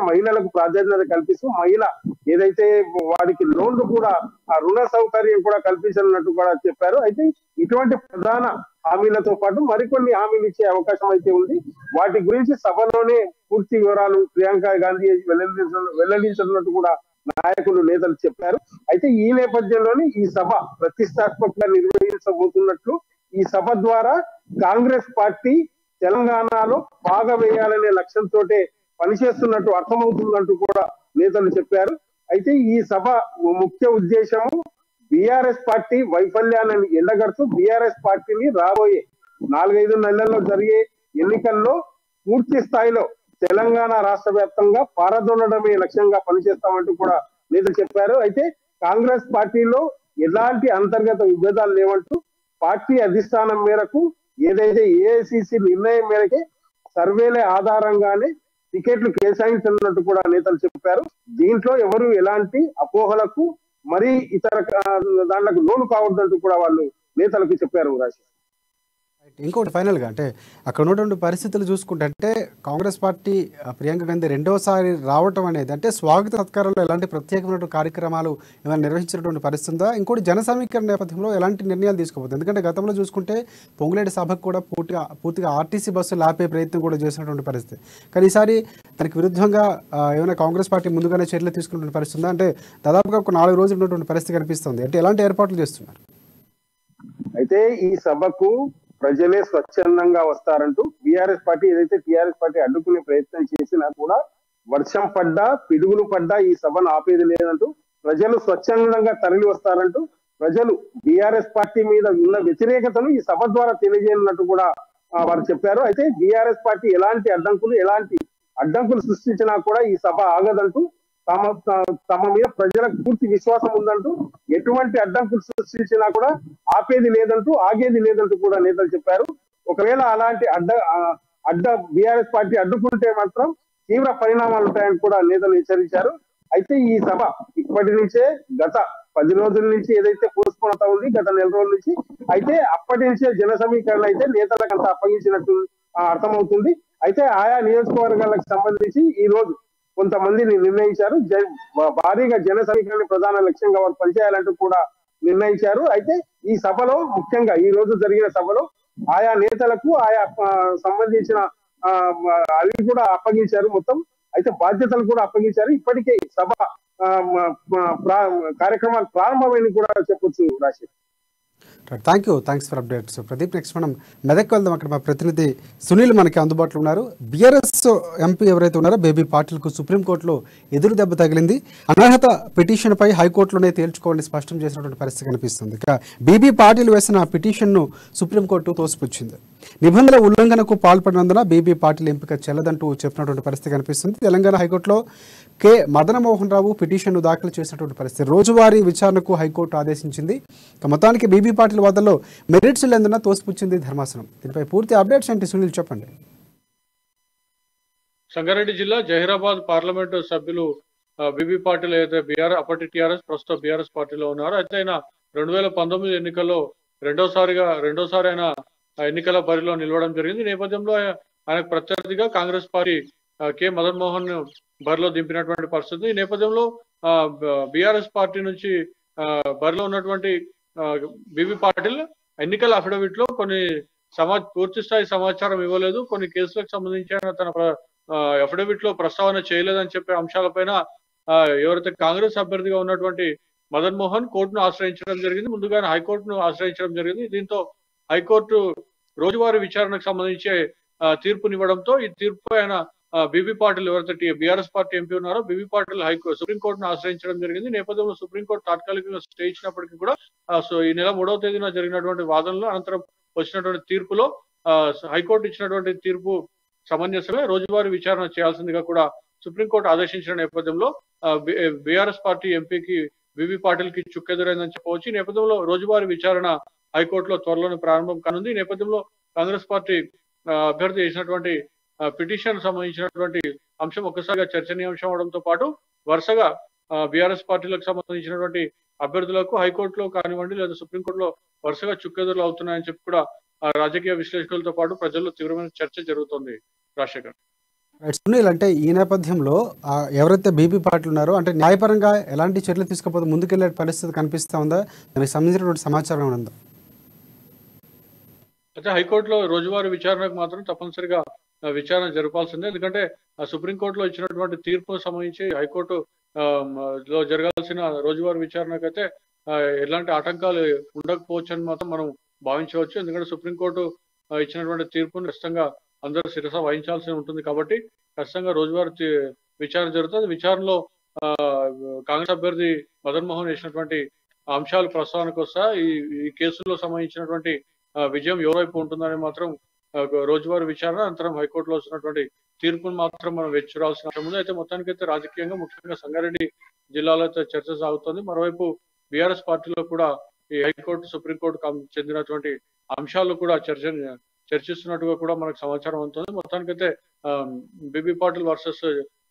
మహిళలకు ప్రాధాన్యత కల్పిస్తూ ఏదైతే వారికి లోన్లు కూడా ఆ రుణ సౌకర్యం కూడా కల్పించనున్నట్టు కూడా చెప్పారు. అయితే ఇటువంటి ప్రధాన హామీలతో పాటు మరికొన్ని హామీలు ఇచ్చే అవకాశం అయితే ఉంది. వాటి గురించి సభలోనే పూర్తి వివరాలు ప్రియాంక గాంధీ వెల్లడించనున్నట్టు కూడా నాయకులు నేతలు చెప్పారు. అయితే ఈ నేపథ్యంలోనే ఈ సభ ప్రతిష్టాత్మకంగా నిర్వహించబోతున్నట్లు, ఈ సభ ద్వారా కాంగ్రెస్ పార్టీ తెలంగాణలో బాగా వేయాలనే లక్ష్యంతో పనిచేస్తున్నట్టు అర్థమవుతుందంటూ కూడా నేతలు చెప్పారు. అయితే ఈ సభ ముఖ్య ఉద్దేశము బీఆర్ఎస్ పార్టీ వైఫల్యాలను ఎండగడుతూ బీఆర్ఎస్ పార్టీని రాబోయే 4-5 నెలల్లో జరిగే ఎన్నికల్లో పూర్తి స్థాయిలో తెలంగాణ రాష్ట్ర వ్యాప్తంగా పారదోలడమే లక్ష్యంగా పనిచేస్తామంటూ కూడా నేతలు చెప్పారు. అయితే కాంగ్రెస్ పార్టీలో ఎలాంటి అంతర్గత విభేదాలు లేవంటూ పార్టీ అధిష్టానం మేరకు ఏదైతే ఏఐసిసి నిర్ణయం మేరకే సర్వేల ఆధారంగానే టికెట్లు కేటాయించనున్నట్టు కూడా నేతలు చెప్పారు. దీంట్లో ఎవరు ఎలాంటి అపోహలకు మరి ఇతర దాంట్లకు లోను కావద్దంటూ కూడా వాళ్ళు నేతలకు చెప్పారు రాజు.
ఇంకోటి ఫైనల్గా అంటే అక్కడ ఉన్నటువంటి పరిస్థితులు చూసుకుంటే అంటే కాంగ్రెస్ పార్టీ ప్రియాంక గాంధీ రెండోసారి రావటం అనేది అంటే స్వాగత సత్కారంలో ఎలాంటి ప్రత్యేకమైనటువంటి కార్యక్రమాలు ఏమైనా నిర్వహించినటువంటి పరిస్థితి ఉందా? ఇంకోటి జన సమీకరణ నేపథ్యంలో ఎలాంటి నిర్ణయాలు తీసుకోబోతుంది? ఎందుకంటే గతంలో చూసుకుంటే పొంగులేటి సభకు కూడా పూర్తిగా ఆర్టీసీ బస్సులు ఆపే ప్రయత్నం కూడా చేసినటువంటి పరిస్థితి. కానీ ఈసారి దానికి విరుద్ధంగా ఏమైనా కాంగ్రెస్ పార్టీ ముందుగానే చర్యలు తీసుకున్నటువంటి పరిస్థితి ఉందా? అంటే దాదాపుగా ఒక 4 రోజులు ఉన్నటువంటి పరిస్థితి కనిపిస్తుంది. అంటే ఎలాంటి ఏర్పాట్లు చేస్తున్నారు?
అయితే ఈ సభకు ప్రజలే స్వచ్ఛందంగా వస్తారంటూ బీఆర్ఎస్ పార్టీ ఏదైతే టీఆర్ఎస్ పార్టీ అడ్డుకునే ప్రయత్నం చేసినా కూడా వర్షం పడ్డా పిడుగులు పడ్డా ఈ సభను ఆపేది లేదంటూ ప్రజలు స్వచ్ఛందంగా తరలి వస్తారంటూ ప్రజలు బీఆర్ఎస్ పార్టీ మీద ఉన్న వ్యతిరేకతను ఈ సభ ద్వారా తెలియజేయనున్నట్టు కూడా వారు చెప్పారు. అయితే బీఆర్ఎస్ పార్టీ ఎలాంటి అడ్డంకులు సృష్టించినా కూడా ఈ సభ ఆగదంటూ తమ మీద ప్రజలకు పూర్తి విశ్వాసం ఉందంటూ ఎటువంటి అడ్డంకులు సృష్టించినా కూడా ఆపేది లేదంటూ ఆగేది లేదంటూ కూడా నేతలు చెప్పారు. ఒకవేళ అలాంటి అడ్డ బీఆర్ఎస్ పార్టీ అడ్డుకుంటే మాత్రం తీవ్ర పరిణామాలు ఉంటాయని కూడా నేతలు హెచ్చరించారు. అయితే ఈ సభ ఇప్పటి నుంచే గత 10 రోజుల నుంచి ఏదైతే పోస్ట్పోన్ అవుతా ఉంది, గత నెల రోజుల నుంచి, అయితే అప్పటి నుంచే జన సమీకరణ అయితే నేతలకు అంతా అప్పగించినట్టు అర్థమవుతుంది. అయితే ఆయా నియోజకవర్గాలకు సంబంధించి ఈ రోజు కొంతమందిని నిర్ణయించారు. భారీగా జన సమీకరణ ప్రధాన లక్ష్యంగా వారు పనిచేయాలంటూ కూడా నిర్ణయించారు. అయితే ఈ సభలో ముఖ్యంగా ఈ రోజు జరిగిన సభలో ఆయా నేతలకు ఆయా సంబంధించిన అవి కూడా అప్పగించారు మొత్తం. అయితే బాధ్యతలు కూడా అప్పగించారు. ఇప్పటికే సభ కార్యక్రమాలు ప్రారంభమైనవి కూడా చెప్పొచ్చు రాశి.
Thanks for updates Pradeep. Next మనం మెదక్ వెళ్దాం. అక్కడ మా ప్రతినిధి సునీల్ మనకి అందుబాటులో ఉన్నారు. బీఆర్ఎస్ ఎంపీ ఎవరైతే ఉన్నారో బేబీ పాటిల్కు సుప్రీంకోర్టులో ఎదురు దెబ్బ తగిలింది. అనర్హత పిటిషన్పై హైకోర్టులోనే తేల్చుకోవాలని స్పష్టం చేసినటువంటి పరిస్థితి కనిపిస్తుంది. ఇక బీబీ పాటిల్ వేసిన పిటిషన్ను సుప్రీంకోర్టు తోసిపుచ్చింది. నిబంధనల ఉల్లంఘనకు పాల్పడినందున బీబీ పాటిల్ ఎంపిక చెల్లదంటూ చెప్పినటువంటి పరిస్థితి కనిపిస్తుంది. తెలంగాణ హైకోర్టులో కె మదనమోహన్ రావు పిటిషన్ను దాఖలు చేసినటువంటి పరిస్థితి. రోజువారీ విచారణకు హైకోర్టు ఆదేశించింది. మొత్తానికి బీబీ పాటిల్ వాదనలో మెరిట్స్ లేనందున తోసిపుచ్చింది ధర్మాసనం. దీనిపై పూర్తి అప్డేట్స్ ఏంటి సునీల్ చెప్పండి.
సంగారెడ్డి జిల్లా జహీరాబాద్ పార్లమెంటు సభ్యులు బీబీ పాటిల్ అయితే అప్పటి టీఆర్ఎస్ ప్రస్తుతం బీఆర్ఎస్ పార్టీలో ఉన్నారు. అయితే ఆయన 2019 ఎన్నికల్లో రెండోసారి ఆయన ఎన్నికల బరిలో నిలవడం జరిగింది. ఈ నేపథ్యంలో ఆయనకు ప్రత్యర్థిగా కాంగ్రెస్ పార్టీ కె మదన్ మోహన్ బరిలో దింపినటువంటి పరిస్థితి. ఈ నేపథ్యంలో బీఆర్ఎస్ పార్టీ నుంచి బరిలో ఉన్నటువంటి బీబీ పాటిల్ ఎన్నికల అఫిడవిట్ లో కొన్ని పూర్తి స్థాయి సమాచారం ఇవ్వలేదు, కొన్ని కేసులకు సంబంధించి తన అఫిడవిట్ లో ప్రస్తావన చేయలేదని చెప్పే అంశాలపైన ఎవరైతే కాంగ్రెస్ అభ్యర్థిగా ఉన్నటువంటి మదన్ మోహన్ కోర్టును ఆశ్రయించడం జరిగింది. ముందుగానే హైకోర్టును ఆశ్రయించడం జరిగింది. దీంతో హైకోర్టు రోజువారీ విచారణకు సంబంధించి తీర్పునివ్వడంతో ఈ తీర్పు ఆయన బీబీ పాటిల్ ఎవరైతే బీఆర్ఎస్ పార్టీ ఎంపీ ఉన్నారో బీబీ పాటిల్ సుప్రీంకోర్టును ఆశ్రయించడం జరిగింది. నేపథ్యంలో సుప్రీంకోర్టు తాత్కాలికంగా స్టే ఇచ్చినప్పటికీ కూడా ఈ నెల 3వ తేదీన జరిగినటువంటి వాదనలో అనంతరం వచ్చినటువంటి తీర్పులో హైకోర్టు ఇచ్చినటువంటి తీర్పు సమంజసమే, రోజువారీ విచారణ చేయాల్సిందిగా కూడా సుప్రీంకోర్టు ఆదేశించిన నేపథ్యంలో బీఆర్ఎస్ పార్టీ ఎంపీకి బీబీ పాటిల్ కి చుక్కెదురైందని చెప్పవచ్చు. ఈ నేపథ్యంలో రోజువారీ విచారణ హైకోర్టులో త్వరలోనే ప్రారంభం కానుంది. ఈ నేపథ్యంలో కాంగ్రెస్ పార్టీ అభ్యర్థి చేసినటువంటి పిటిషన్ సంబంధించినటువంటి అంశం ఒక్కసారిగా చర్చనీయాంశం అవడంతో పాటు వరుసగా బీఆర్ఎస్ పార్టీలకు సంబంధించినటువంటి అభ్యర్థులకు హైకోర్టులో కానివ్వండి లేదా సుప్రీంకోర్టులో వరుసగా చుక్కెదురులు అవుతున్నాయని చెప్పి కూడా రాజకీయ విశ్లేషకులతో పాటు ప్రజల్లో తీవ్రమైన చర్చ జరుగుతుంది. రాజశేఖర్
సునీల్, అంటే ఈ నేపథ్యంలో ఎవరైతే బీబీ పార్టీలు ఉన్నారో అంటే న్యాయపరంగా ఎలాంటి చర్యలు తీసుకోకపోతే ముందుకెళ్లే పరిస్థితి కనిపిస్తా ఉందా? దానికి సంబంధించినటువంటి సమాచారం ఉందా?
అయితే హైకోర్టులో రోజువారీ విచారణకు మాత్రం తప్పనిసరిగా విచారణ జరపాల్సిందే. ఎందుకంటే సుప్రీంకోర్టులో ఇచ్చినటువంటి తీర్పు సంబంధించి హైకోర్టు లో జరగాల్సిన రోజువారీ విచారణకైతే ఎలాంటి ఆటంకాలు ఉండకపోవచ్చు అని మాత్రం మనం భావించవచ్చు. ఎందుకంటే సుప్రీంకోర్టు ఇచ్చినటువంటి తీర్పును ఖచ్చితంగా అందరూ శిరస వహించాల్సి ఉంటుంది కాబట్టి ఖచ్చితంగా రోజువారీ విచారణ జరుగుతుంది. విచారణలో కాంగ్రెస్ అభ్యర్థి మదన్ మోహన్ చేసినటువంటి అంశాలు ప్రస్తావనకు వస్తా ఈ కేసులో సంబంధించినటువంటి విజయం ఎవరైపు ఉంటుందని మాత్రం రోజువారీ విచారణ అనంతరం హైకోర్టులో వస్తున్నటువంటి తీర్పును మాత్రం మనం వేచి చూడాల్సిన అవసరం ఉంది. అయితే మొత్తానికైతే రాజకీయంగా ముఖ్యంగా సంగారెడ్డి జిల్లాలో చర్చ సాగుతోంది. మరోవైపు బీఆర్ఎస్ పార్టీలో కూడా ఈ హైకోర్టు సుప్రీంకోర్టు చెందినటువంటి అంశాలు కూడా చర్చిస్తున్నట్టుగా కూడా మనకు సమాచారం అందుతుంది. మొత్తానికైతే బీబీ పాటిల్ వర్సెస్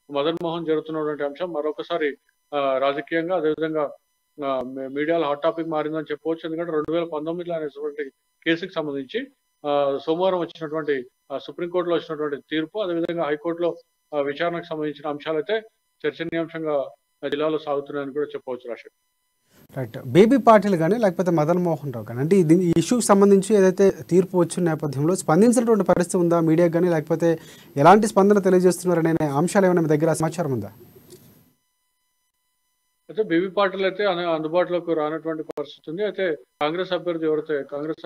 మదన్ మోహన్ జరుగుతున్నటువంటి అంశం మరొకసారి రాజకీయంగా అదేవిధంగా మీడియాలో హాట్ టాపిక్ మారిందని చెప్పవచ్చు. ఎందుకంటే 2019లో అనేటువంటి కేసుకు సంబంధించి సోమవారం వచ్చినటువంటి సుప్రీంకోర్టులో వచ్చినటువంటి తీర్పు అదేవిధంగా హైకోర్టులో విచారణకు సంబంధించిన అంశాలైతే చర్చనీయాంశంగా జిల్లాలో సాగుతున్నాయని కూడా చెప్పవచ్చు. రాష్ట్ర
రైట్, బేబీ పాటిల్ కానీ లేకపోతే మదన్ మోహన్ రావు కానీ అంటే ఈ ఇష్యూకి సంబంధించి ఏదైతే తీర్పు వచ్చిన నేపథ్యంలో స్పందించినటువంటి పరిస్థితి ఉందా మీడియాకి కానీ, లేకపోతే ఎలాంటి స్పందన తెలియజేస్తున్నారనే అంశాలు ఏమైనా మీ దగ్గర సమాచారం ఉందా?
అయితే బీబీ పాటిల్ అయితే అందుబాటులోకి రానటువంటి పరిస్థితి ఉంది. అయితే కాంగ్రెస్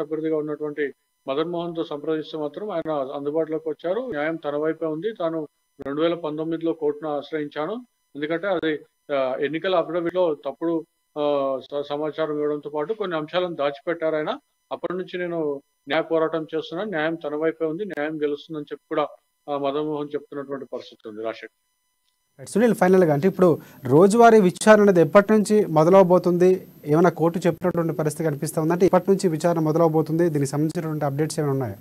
అభ్యర్థిగా ఉన్నటువంటి మదన్ మోహన్ తో సంప్రదిస్తే మాత్రం ఆయన అందుబాటులోకి వచ్చారు. న్యాయం తన వైపే ఉంది. తాను 2019లో కోర్టును ఆశ్రయించాను, ఎందుకంటే అది ఎన్నికల అఫిడవిట్ లో తప్పుడు సమాచారం ఇవ్వడంతో పాటు కొన్ని అంశాలను దాచిపెట్టారు ఆయన. అప్పటి నుంచి నేను న్యాయ పోరాటం చేస్తున్నాను, న్యాయం తన వైపే ఉంది, న్యాయం గెలుస్తుందని చెప్పి కూడా మదన్ మోహన్ చెప్తున్నటువంటి పరిస్థితి ఉంది. రాజశేఖర్
సునీల్, ఫైనల్గా అంటే ఇప్పుడు రోజువారీ విచారణ అనేది ఎప్పటి నుంచి మొదలవబోతుంది? ఏమైనా కోర్టు చెప్పినటువంటి పరిస్థితి కనిపిస్తూ ఉందంటే ఇప్పటి నుంచి విచారణ మొదలవబోతుంది, దీనికి సంబంధించినటువంటి అప్డేట్స్ ఏమైనా ఉన్నాయా?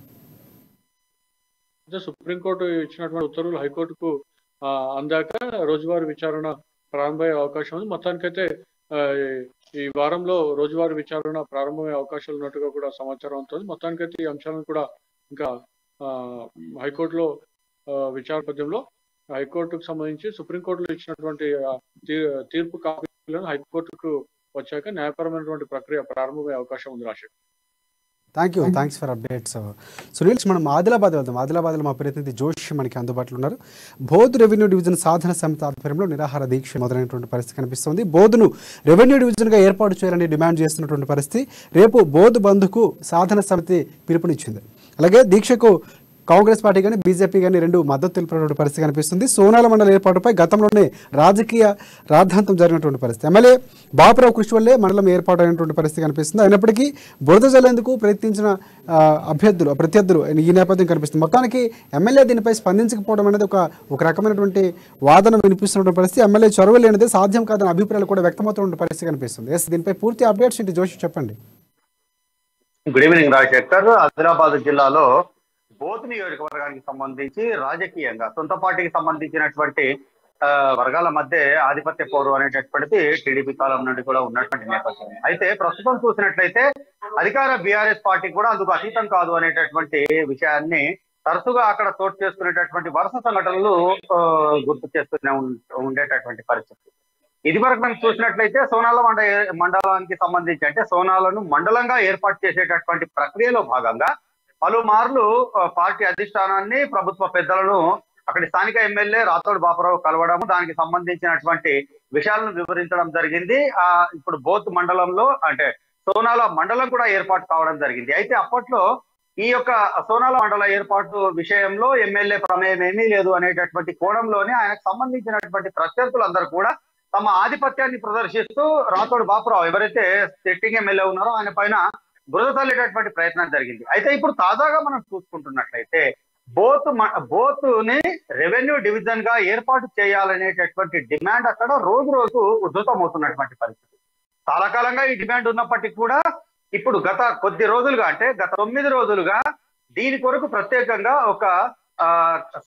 అంటే సుప్రీంకోర్టు ఇచ్చినటువంటి ఉత్తర్వులు హైకోర్టుకు అందాక రోజువారీ విచారణ ప్రారంభమయ్యే అవకాశం ఉంది. మొత్తానికైతే ఈ వారంలో రోజువారీ విచారణ ప్రారంభమయ్యే అవకాశాలు ఉన్నట్టుగా కూడా సమాచారం ఉంటుంది. మొత్తానికైతే ఈ అంశాలను కూడా ఇంకా హైకోర్టులో విచారణ పద్యంలో హైకోర్టుకు సంబంధించి సుప్రీంకోర్టులో ఇచ్చినటువంటి తీర్పు కాపీలను హైకోర్టుకు వచ్చాక న్యాయపరమైనటువంటి ప్రక్రియ ప్రారంభమయ్యే అవకాశం ఉంది. రాశి
థ్యాంక్స్ ఫర్ అప్డేట్స్ సునీల్. మనం ఆదిలాబాద్ వెళ్దాం. ఆదిలాబాద్లో మా ప్రతినిధి జోషి మనకి అందుబాటులో ఉన్నారు. బోధ్ రెవెన్యూ డివిజన్ సాధన సమితి ఆధ్వర్యంలో నిరాహార దీక్ష మొదలైనటువంటి పరిస్థితి కనిపిస్తుంది. బోధ్ను రెవెన్యూ డివిజన్గా ఏర్పాటు చేయాలని డిమాండ్ చేస్తున్నటువంటి పరిస్థితి. రేపు బోధ్ బంద్కు సాధన సమితి పిలుపునిచ్చింది. అలాగే దీక్షకు కాంగ్రెస్ పార్టీ కానీ బీజేపీ కానీ రెండు మద్దతు తెలిపినటువంటి పరిస్థితి కనిపిస్తుంది. సోనాల మండల ఏర్పాటుపై గతంలోనే రాజకీయ రాద్ధాంతం జరిగినటువంటి పరిస్థితి. ఎమ్మెల్యే బాపురావు కృషి వల్లే మండలం ఏర్పాటు అయినటువంటి పరిస్థితి కనిపిస్తుంది. అయినప్పటికీ బురద జల్లేందుకు ప్రయత్నించిన ప్రత్యర్థులు ఈ నేపథ్యం కనిపిస్తుంది. మొత్తానికి ఎమ్మెల్యే దీనిపై స్పందించకపోవడం అనేది ఒక రకమైనటువంటి వాదన వినిపిస్తున్నటువంటి పరిస్థితి. ఎమ్మెల్యే చొరవ లేనిదే సాధ్యం కాదని అభిప్రాయాలు కూడా వ్యక్తమవుతున్న పరిస్థితి కనిపిస్తుంది. దీనిపై పూర్తి అప్డేట్స్ ఏంటి జోషి చెప్పండి.
Good evening Rajasekhar. ఆదిలాబాద్ జిల్లాలో బోధ్ నియోజకవర్గానికి సంబంధించి రాజకీయంగా సొంత పార్టీకి సంబంధించినటువంటి వర్గాల మధ్య ఆధిపత్య పోరు అనేటటువంటిది టీడీపీ కాలం నుండి కూడా ఉన్నటువంటి నేపథ్యం. అయితే ప్రస్తుతం చూసినట్లయితే అధికార బీఆర్ఎస్ పార్టీ కూడా అందుకు అతీతం కాదు అనేటటువంటి విషయాన్ని తరచుగా అక్కడ చోటు చేసుకునేటటువంటి వరుస సంఘటనలు గుర్తు చేస్తూనే ఉండేటటువంటి పరిస్థితి. ఇది వరకు మనం చూసినట్లయితే సోనాల మండలానికి సంబంధించి అంటే సోనాలను మండలంగా ఏర్పాటు చేసేటటువంటి ప్రక్రియలో భాగంగా పలుమార్లు పార్టీ అధిష్టానాన్ని ప్రభుత్వ పెద్దలను అక్కడి స్థానిక ఎమ్మెల్యే రాథోడ్ బాపురావు కలవడము, దానికి సంబంధించినటువంటి విషయాలను వివరించడం జరిగింది. ఇప్పుడు బోత్ మండలంలో అంటే సోనాల మండలం కూడా ఏర్పాటు కావడం జరిగింది. అయితే అప్పట్లో ఈ యొక్క సోనాల మండల ఏర్పాటు విషయంలో ఎమ్మెల్యే ప్రమేయం ఏమీ లేదు అనేటటువంటి కోణంలోనే ఆయనకు సంబంధించినటువంటి ప్రత్యర్థులందరూ కూడా తమ ఆధిపత్యాన్ని ప్రదర్శిస్తూ రాథోడ్ బాపురావు ఎవరైతే సిట్టింగ్ ఎమ్మెల్యే ఉన్నారో ఆయన పైన బురద తల్లేటటువంటి ప్రయత్నం జరిగింది. అయితే ఇప్పుడు తాజాగా మనం చూసుకుంటున్నట్లయితే బోత్ని రెవెన్యూ డివిజన్ గా ఏర్పాటు చేయాలనేటటువంటి డిమాండ్ అక్కడ రోజు రోజు ఉధృతమవుతున్నటువంటి పరిస్థితి. చాలా కాలంగా ఈ డిమాండ్ ఉన్నప్పటికీ కూడా ఇప్పుడు గత కొద్ది రోజులుగా అంటే గత 9 రోజులుగా దీని కొరకు ప్రత్యేకంగా ఒక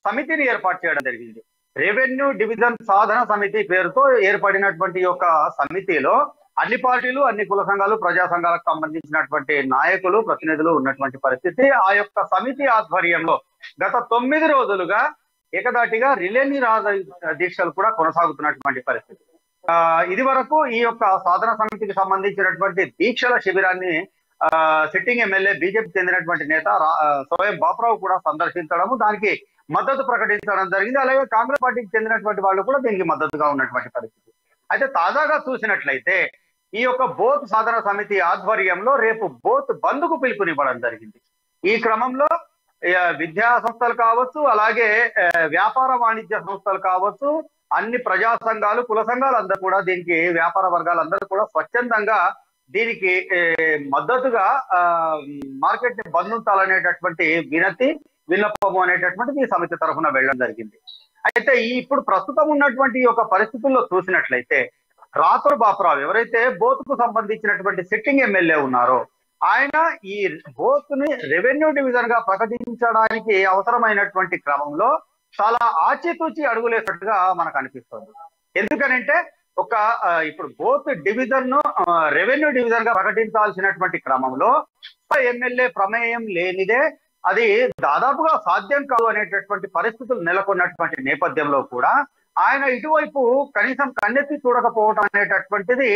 సమితిని ఏర్పాటు చేయడం జరిగింది. రెవెన్యూ డివిజన్ సాధన సమితి పేరుతో ఏర్పడినటువంటి ఒక సమితిలో అన్ని పార్టీలు, అన్ని కుల సంఘాలు, ప్రజా సంఘాలకు సంబంధించినటువంటి నాయకులు, ప్రతినిధులు ఉన్నటువంటి పరిస్థితి. ఆ యొక్క సమితి ఆధ్వర్యంలో గత 9 రోజులుగా ఏకదాటిగా రిలే నిరాహార దీక్షలు కూడా కొనసాగుతున్నటువంటి పరిస్థితి. ఇది వరకు ఈ యొక్క సాధన సమితికి సంబంధించినటువంటి దీక్షల శిబిరాన్ని సిట్టింగ్ ఎమ్మెల్యే బీజేపీ చెందినటువంటి నేత సోయం బాపురావు కూడా సందర్శించడము, దానికి మద్దతు ప్రకటించడం జరిగింది. అలాగే కాంగ్రెస్ పార్టీకి చెందినటువంటి వాళ్ళు కూడా దీనికి మద్దతుగా ఉన్నటువంటి పరిస్థితి. అయితే తాజాగా చూసినట్లయితే ఈ యొక్క బోత్ సాధన సమితి ఆధ్వర్యంలో రేపు బోత్ బంద్కు పిలుపునివ్వడం జరిగింది. ఈ క్రమంలో విద్యా సంస్థలు కావచ్చు, అలాగే వ్యాపార వాణిజ్య సంస్థలు కావచ్చు, అన్ని ప్రజా సంఘాలు, కుల సంఘాలు అందరూ కూడా దీనికి వ్యాపార వర్గాలందరూ కూడా స్వచ్ఛందంగా దీనికి మద్దతుగా మార్కెట్ ని బంద్ ఉంచాలనేటటువంటి విన్నపము అనేటటువంటిది ఈ సమితి తరఫున వెళ్ళడం జరిగింది. అయితే ఇప్పుడు ప్రస్తుతం ఉన్నటువంటి ఒక పరిస్థితుల్లో చూసినట్లయితే రాథోడ్ బాపురావు ఎవరైతే బోత్కు సంబంధించినటువంటి సిట్టింగ్ ఎమ్మెల్యే ఉన్నారో ఆయన ఈ బోత్ని రెవెన్యూ డివిజన్ గా ప్రకటించడానికి అవసరమైనటువంటి క్రమంలో చాలా ఆచితూచి అడుగులేసినట్టుగా మనకు అనిపిస్తుంది. ఎందుకనంటే ఇప్పుడు బోత్ డివిజన్ ను రెవెన్యూ డివిజన్ గా ప్రకటించాల్సినటువంటి క్రమంలో ఎమ్మెల్యే ప్రమేయం లేనిదే అది దాదాపుగా సాధ్యం కాదు అనేటటువంటి పరిస్థితులు నెలకొన్నటువంటి నేపథ్యంలో కూడా ఆయన ఇటువైపు కనీసం కన్నెత్తి చూడకపోవడం అనేటటువంటిది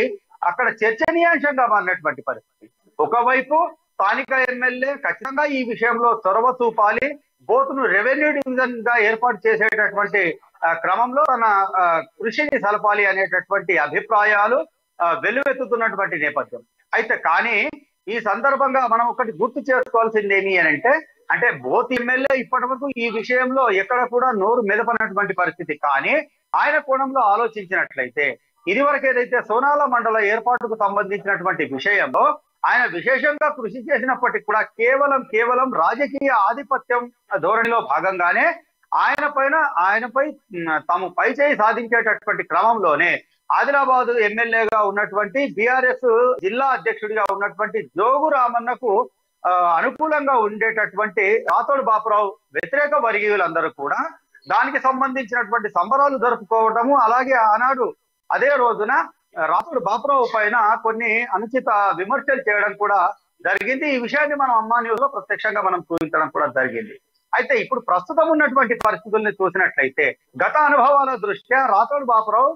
అక్కడ చర్చనీయాంశంగా మారినటువంటి పరిస్థితి. ఒకవైపు స్థానిక ఎమ్మెల్యే ఖచ్చితంగా ఈ విషయంలో చొరవ చూపాలి, బోత్ను రెవెన్యూ డివిజన్ గా ఏర్పాటు చేసేటటువంటి క్రమంలో తన కృషిని సలపాలి అనేటటువంటి అభిప్రాయాలు వెల్లువెత్తుతున్నటువంటి నేపథ్యం. అయితే కానీ ఈ సందర్భంగా మనం ఒకటి గుర్తు చేసుకోవాల్సింది ఏమి అంటే బోత్ ఎమ్మెల్యే ఇప్పటి వరకు ఈ విషయంలో ఎక్కడ కూడా నోరు మెదపనటువంటి పరిస్థితి. కానీ ఆయన కోణంలో ఆలోచించినట్లయితే ఇదివరకు ఏదైతే సోనాల మండల ఏర్పాటుకు సంబంధించినటువంటి విషయంలో ఆయన విశేషంగా కృషి చేసినప్పటికీ కూడా కేవలం రాజకీయ ఆధిపత్యం ధోరణిలో భాగంగానే
ఆయనపై తాము పై చేయి సాధించేటటువంటి క్రమంలోనే ఆదిలాబాద్ ఎమ్మెల్యేగా ఉన్నటువంటి బీఆర్ఎస్ జిల్లా అధ్యక్షుడిగా ఉన్నటువంటి జోగు రామన్నకు అనుకూలంగా ఉండేటటువంటి రాథోడ్ బాపురావు వ్యతిరేక వర్గీయులందరూ కూడా దానికి సంబంధించినటువంటి సంబరాలు జరుపుకోవటము, అలాగే ఆనాడు అదే రోజున రాథోడ్ బాపురావు పైన కొన్ని అనుచిత విమర్శలు చేయడం కూడా జరిగింది. ఈ విషయాన్ని మనం అమ్మా న్యూస్ లో ప్రత్యక్షంగా మనం చూపించడం కూడా జరిగింది. అయితే ఇప్పుడు ప్రస్తుతం ఉన్నటువంటి పరిస్థితుల్ని చూసినట్లయితే గత అనుభవాల దృష్ట్యా రాథోడ్ బాపురావు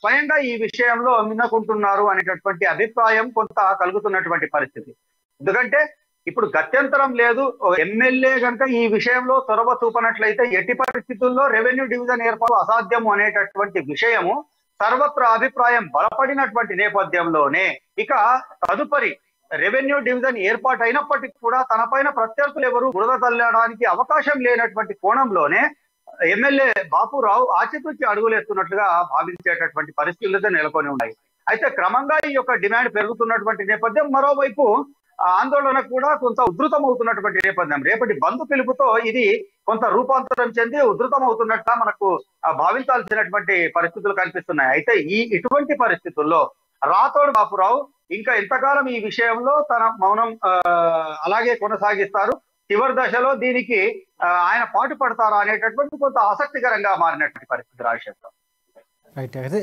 స్వయంగా ఈ విషయంలో మిన్నకుంటున్నారు అనేటటువంటి అభిప్రాయం కొంత కలుగుతున్నటువంటి పరిస్థితి. ఎందుకంటే ఇప్పుడు గత్యంతరం లేదు, ఎమ్మెల్యే కనుక ఈ విషయంలో చొరవ చూపనట్లయితే ఎట్టి పరిస్థితుల్లో రెవెన్యూ డివిజన్ ఏర్పాటు అసాధ్యము అనేటటువంటి విషయము సర్వత్ర అభిప్రాయం బలపడినటువంటి నేపథ్యంలోనే ఇక తదుపరి రెవెన్యూ డివిజన్ ఏర్పాటు అయినప్పటికీ కూడా తనపైన ప్రత్యర్థులు ఎవరు బురద తల్లడానికి అవకాశం లేనటువంటి కోణంలోనే ఎమ్మెల్యే బాపురావు ఆచితూచి అడుగులేస్తున్నట్లుగా భావించేటటువంటి పరిస్థితులతో నెలకొని ఉన్నాయి. అయితే క్రమంగా ఈ యొక్క డిమాండ్ పెరుగుతున్నటువంటి నేపథ్యం, మరోవైపు ఆందోళన కూడా కొంత ఉధృతం అవుతున్నటువంటి నేపథ్యం. రేపటి బంద్ పిలుపుతో ఇది కొంత రూపాంతరం చెంది ఉధృతం అవుతున్నట్టుగా మనకు భావించాల్సినటువంటి పరిస్థితులు కనిపిస్తున్నాయి. అయితే ఇటువంటి పరిస్థితుల్లో రాథోడ్ బాపురావు ఇంకా ఎంతకాలం ఈ విషయంలో తన మౌనం అలాగే కొనసాగిస్తారు, చివరి దశలో దీనికి ఆయన పాటు పడతారా అనేటటువంటి కొంత ఆసక్తికరంగా మారినటువంటి పరిస్థితి రాజశేఖర్.
రైట్. అయితే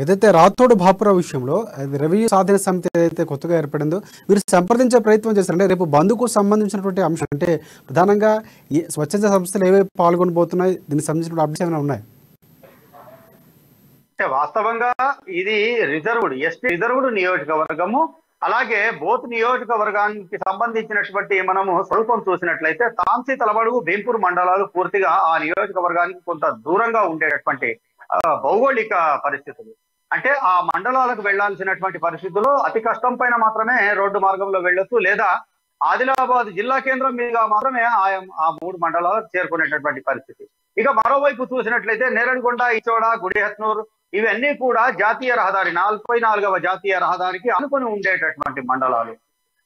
ఏదైతే రాథోడ్ బాపురావు విషయంలో రెవెన్యూ సాధన సమితి ఏదైతే కొత్తగా ఏర్పడిందో మీరు సంప్రదించే ప్రయత్నం చేస్తారంటే రేపు బంద్కు సంబంధించినటువంటి అంశం అంటే ప్రధానంగా స్వచ్ఛంద సంస్థలు ఏవైతే పాల్గొనబోతున్నాయి, దీనికి సంబంధించిన అప్డేట్స్ ఏమైనా ఉన్నాయి?
వాస్తవంగా ఇది ఎస్టీ రిజర్వ్డ్ నియోజకవర్గము, అలాగే బోత్ నియోజకవర్గానికి సంబంధించినటువంటి మనము స్వరూపం చూసినట్లయితే తాంసీ, తలబడుగు, భీంపూర్ మండలాలు పూర్తిగా ఆ నియోజకవర్గానికి కొంత దూరంగా ఉండేటటువంటి భౌగోళిక పరిస్థితులు. అంటే ఆ మండలాలకు వెళ్లాల్సినటువంటి పరిస్థితుల్లో అతి కష్టం పైన మాత్రమే రోడ్డు మార్గంలో వెళ్ళొచ్చు, లేదా ఆదిలాబాద్ జిల్లా కేంద్రం మీద మాత్రమే ఆ 3 మండలాలకు చేరుకునేటటువంటి పరిస్థితి. ఇక మరోవైపు చూసినట్లయితే నేరడిగొండ, ఇచోడ, గుడిహత్నూర్ ఇవన్నీ కూడా జాతీయ రహదారి 44వ జాతీయ రహదారికి అనుకుని ఉండేటటువంటి మండలాలు.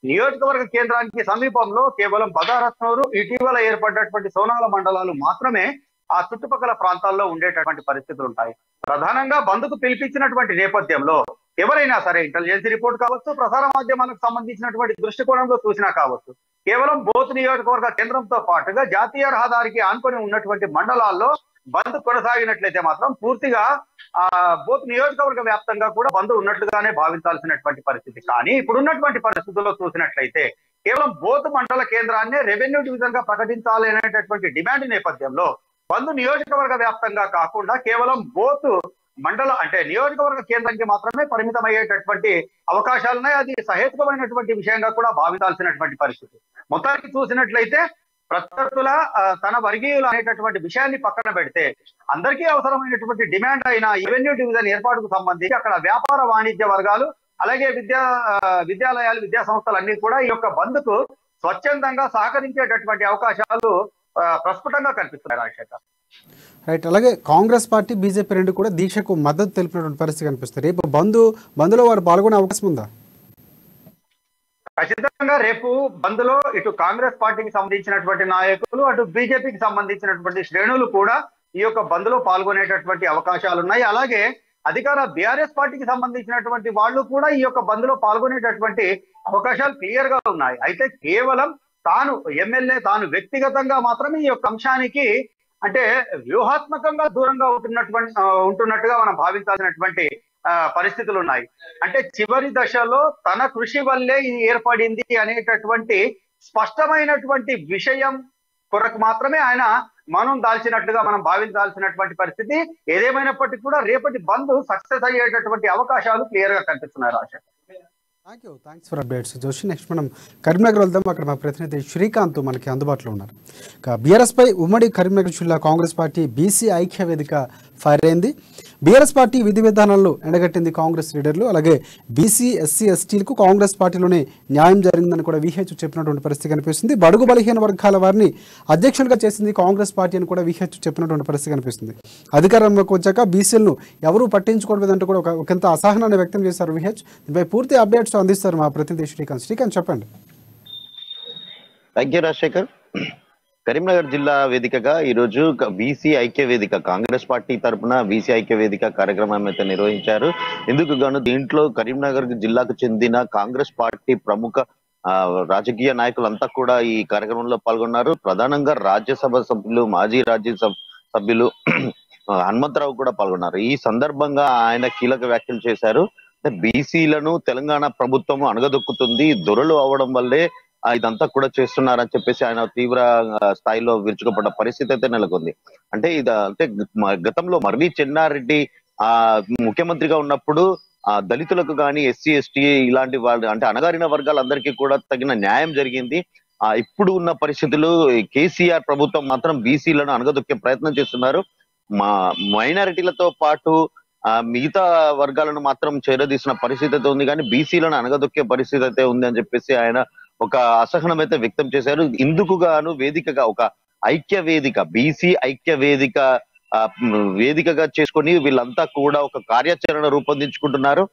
నియోజకవర్గ కేంద్రానికి సమీపంలో కేవలం బదారత్నూరు, ఇటీవల ఏర్పడినటువంటి సోనాల మండలాలు మాత్రమే ఆ చుట్టుపక్కల ప్రాంతాల్లో ఉండేటటువంటి పరిస్థితులు ఉంటాయి. ప్రధానంగా బంద్కు పిలిపించినటువంటి నేపథ్యంలో ఎవరైనా సరే ఇంటెలిజెన్స్ రిపోర్ట్ కావచ్చు, ప్రసార మాధ్యమాలకు సంబంధించినటువంటి దృష్టికోణంలో చూసినా కావచ్చు, కేవలం బోత్ నియోజకవర్గ కేంద్రంతో పాటుగా జాతీయ రహదారికి ఆనుకొని ఉన్నటువంటి మండలాల్లో బంద్ కొనసాగినట్లయితే మాత్రం పూర్తిగా బోత్ నియోజకవర్గ వ్యాప్తంగా కూడా బంద్ ఉన్నట్లుగానే భావించాల్సినటువంటి పరిస్థితి. కానీ ఇప్పుడున్నటువంటి పరిస్థితుల్లో చూసినట్లయితే కేవలం బోత్ మండల కేంద్రాన్ని రెవెన్యూ డివిజన్ గా ప్రకటించాలి అనేటటువంటి డిమాండ్ నేపథ్యంలో బంద్ నియోజకవర్గ వ్యాప్తంగా కాకుండా కేవలం బోత్ మండల అంటే నియోజకవర్గ కేంద్రానికి మాత్రమే పరిమితం అయ్యేటటువంటి అవకాశాలున్నాయి. అది సహేతుకమైనటువంటి విషయంగా కూడా భావించాల్సినటువంటి పరిస్థితి. మొత్తానికి చూసినట్లయితే ప్రత్యర్థుల తన వర్గీయులు అనేటటువంటి విషయాన్ని పక్కన పెడితే అందరికీ అవసరమైనటువంటి డిమాండ్ అయిన రెవెన్యూ డివిజన్ ఏర్పాటుకు సంబంధించి అక్కడ వ్యాపార వాణిజ్య వర్గాలు, అలాగే విద్యాలయాలు, విద్యా సంస్థలు అన్ని కూడా ఈ యొక్క బంద్కు స్వచ్ఛందంగా సహకరించేటటువంటి అవకాశాలు ప్రస్ఫుటంగా కనిపిస్తున్నాయి రాజశేఖర్.
రైట్. అలాగే కాంగ్రెస్ పార్టీ, బీజేపీ రెండు కూడా దీక్షకు మద్దతు తెలిపినటువంటి పరిస్థితి కనిపిస్తుంది. రేపు బంద్లో వారు పాల్గొనే అవకాశం ఉందా?
ఖచ్చితంగా రేపు బంద్లో ఇటు కాంగ్రెస్ పార్టీకి సంబంధించినటువంటి నాయకులు, అటు బీజేపీకి సంబంధించినటువంటి శ్రేణులు కూడా ఈ యొక్క బంద్లో పాల్గొనేటటువంటి అవకాశాలు ఉన్నాయి. అలాగే అధికార బీఆర్ఎస్ పార్టీకి సంబంధించినటువంటి వాళ్ళు కూడా ఈ యొక్క బంద్లో పాల్గొనేటటువంటి అవకాశాలు క్లియర్ గా ఉన్నాయి. అయితే కేవలం తాను ఎమ్మెల్యే తాను వ్యక్తిగతంగా మాత్రమే ఈ యొక్క అంశానికి అంటే వ్యూహాత్మకంగా దూరంగా ఉంటున్నట్టుగా మనం భావించాల్సినటువంటి పరిస్థితులు ఉన్నాయి. అంటే చివరి దశలో తన కృషి వల్లే ఇది ఏర్పడింది అనేటటువంటి స్పష్టమైనటువంటి విషయం కొరకు మాత్రమే ఆయన మౌనం దాల్చినట్లుగా మనం భావించాల్సినటువంటి పరిస్థితి. ఏదేమైనప్పటికీ కూడా రేపటి బంద్ సక్సెస్ అయ్యేటటువంటి అవకాశాలు క్లియర్ గా కనిపిస్తున్నాయి Rajasekhar.
Thanks for updates Joshi. Next మనం కరీంనగర్ వెళ్దాం. అక్కడ మా ప్రతినిధి శ్రీకాంత్ మనకి అందుబాటులో ఉన్నారు. బీఆర్ఎస్ పై ఉమ్మడి కరీంనగర్ జిల్లా కాంగ్రెస్ పార్టీ బీసీ ఐక్య వేదిక ఫైర్ అయింది. బీఆర్ఎస్ పార్టీ విధి విధానాలను ఎండగట్టింది కాంగ్రెస్ లీడర్లు. అలాగే బీసీ, ఎస్సీ, ఎస్టీలకు కాంగ్రెస్ పార్టీలోనే న్యాయం జరిగిందని కూడా విహెచ్ చెప్పినటువంటి పరిస్థితి కనిపిస్తుంది. బడుగు బలహీన వర్గాల వారిని అధ్యక్షులుగా చేసింది కాంగ్రెస్ పార్టీ అని కూడా విహెచ్ చెప్పినటువంటి పరిస్థితి కనిపిస్తుంది. అధికారంలోకి వచ్చాక బీసీలను ఎవరూ పట్టించుకోవద్దంటూ కూడా ఒకంత అసహనాన్ని వ్యక్తం చేశారు విహెచ్. దీనిపై పూర్తి అప్డేట్స్ అందిస్తారు మా ప్రతినిధి శ్రీకాంత్. శ్రీకాంత్ చెప్పండి.
Thank you Rajasekhar.
కరీంనగర్ జిల్లా వేదికగా ఈ రోజు బీసీ ఐక్య వేదిక కాంగ్రెస్ పార్టీ తరపున బీసీ ఐక్య వేదిక కార్యక్రమం అయితే నిర్వహించారు. ఇందుకు గాను దీంట్లో కరీంనగర్ జిల్లాకు చెందిన కాంగ్రెస్ పార్టీ ప్రముఖ రాజకీయ నాయకులంతా కూడా ఈ కార్యక్రమంలో పాల్గొన్నారు. ప్రధానంగా రాజ్యసభ సభ్యులు, మాజీ రాజ్యసభ సభ్యులు హనుమంతరావు కూడా పాల్గొన్నారు. ఈ సందర్భంగా ఆయన కీలక వ్యాఖ్యలు చేశారు. బీసీలను తెలంగాణ ప్రభుత్వం అణగదొక్కుతుంది, దొరలు అవడం వల్లే ఇదంతా కూడా చేస్తున్నారని చెప్పేసి ఆయన తీవ్ర స్థాయిలో విరుచుకుపడ్డ పరిస్థితి అయితే నెలకొంది. అంటే గతంలో మర్రి చెన్నారెడ్డి ముఖ్యమంత్రిగా ఉన్నప్పుడు దళితులకు కానీ ఎస్సీ ఎస్టీ ఇలాంటి వాళ్ళు అంటే అణగారిన వర్గాలందరికీ కూడా తగిన న్యాయం జరిగింది. ఇప్పుడు ఉన్న పరిస్థితులు కేసీఆర్ ప్రభుత్వం మాత్రం బీసీలను అణగదొక్కే ప్రయత్నం చేస్తున్నారు. మైనారిటీలతో పాటు మిగతా వర్గాలను మాత్రం చేరదీసిన పరిస్థితి అయితే ఉంది, కానీ బీసీలను అణగదొక్కే పరిస్థితి అయితే ఉంది అని చెప్పేసి ఆయన ఒక అసహనం అయితే వ్యక్తం చేశారు. ఇందుకు గాను వేదికగా ఒక ఐక్య వేదిక, బీసీ ఐక్య వేదిక వేదికగా చేసుకొని వీళ్ళంతా కూడా ఒక కార్యాచరణ రూపొందించుకుంటున్నారు.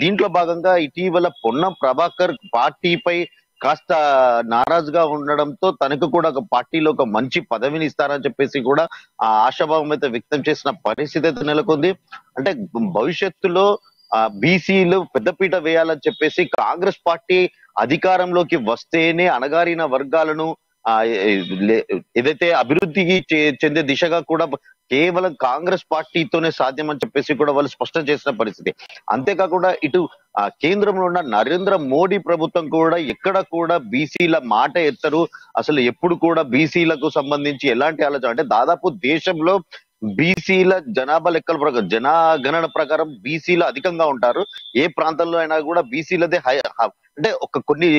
దీంట్లో భాగంగా ఇటీవల పొన్నం ప్రభాకర్ పార్టీపై కాస్త నారాజుగా ఉండడంతో తనకు కూడా ఒక పార్టీలో ఒక మంచి పదవిని ఇస్తారని చెప్పేసి కూడా ఆ ఆశాభావం అయితే వ్యక్తం చేసిన పరిస్థితి అయితే నెలకొంది. అంటే భవిష్యత్తులో బీసీలు పెద్దపీట వేయాలని చెప్పేసి కాంగ్రెస్ పార్టీ అధికారంలోకి వస్తేనే అణగారిన వర్గాలను ఏదైతే అభివృద్ధికి చెందే దిశగా కూడా కేవలం కాంగ్రెస్ పార్టీతోనే సాధ్యం అని చెప్పేసి కూడా వాళ్ళు స్పష్టం చేసిన పరిస్థితి. అంతేకాకుండా ఇటు కేంద్రంలో ఉన్న నరేంద్ర మోడీ ప్రభుత్వం కూడా ఎక్కడ కూడా బీసీల మాట ఎత్తరు. అసలు ఎప్పుడు కూడా బీసీలకు సంబంధించి ఎలాంటి ఆలోచన అంటే దాదాపు దేశంలో బీసీల జనాభా లెక్కల ప్రకారం, జనగణన ప్రకారం బీసీలు అధికంగా ఉంటారు. ఏ ప్రాంతంలో అయినా కూడా బీసీలదే అంటే కొన్ని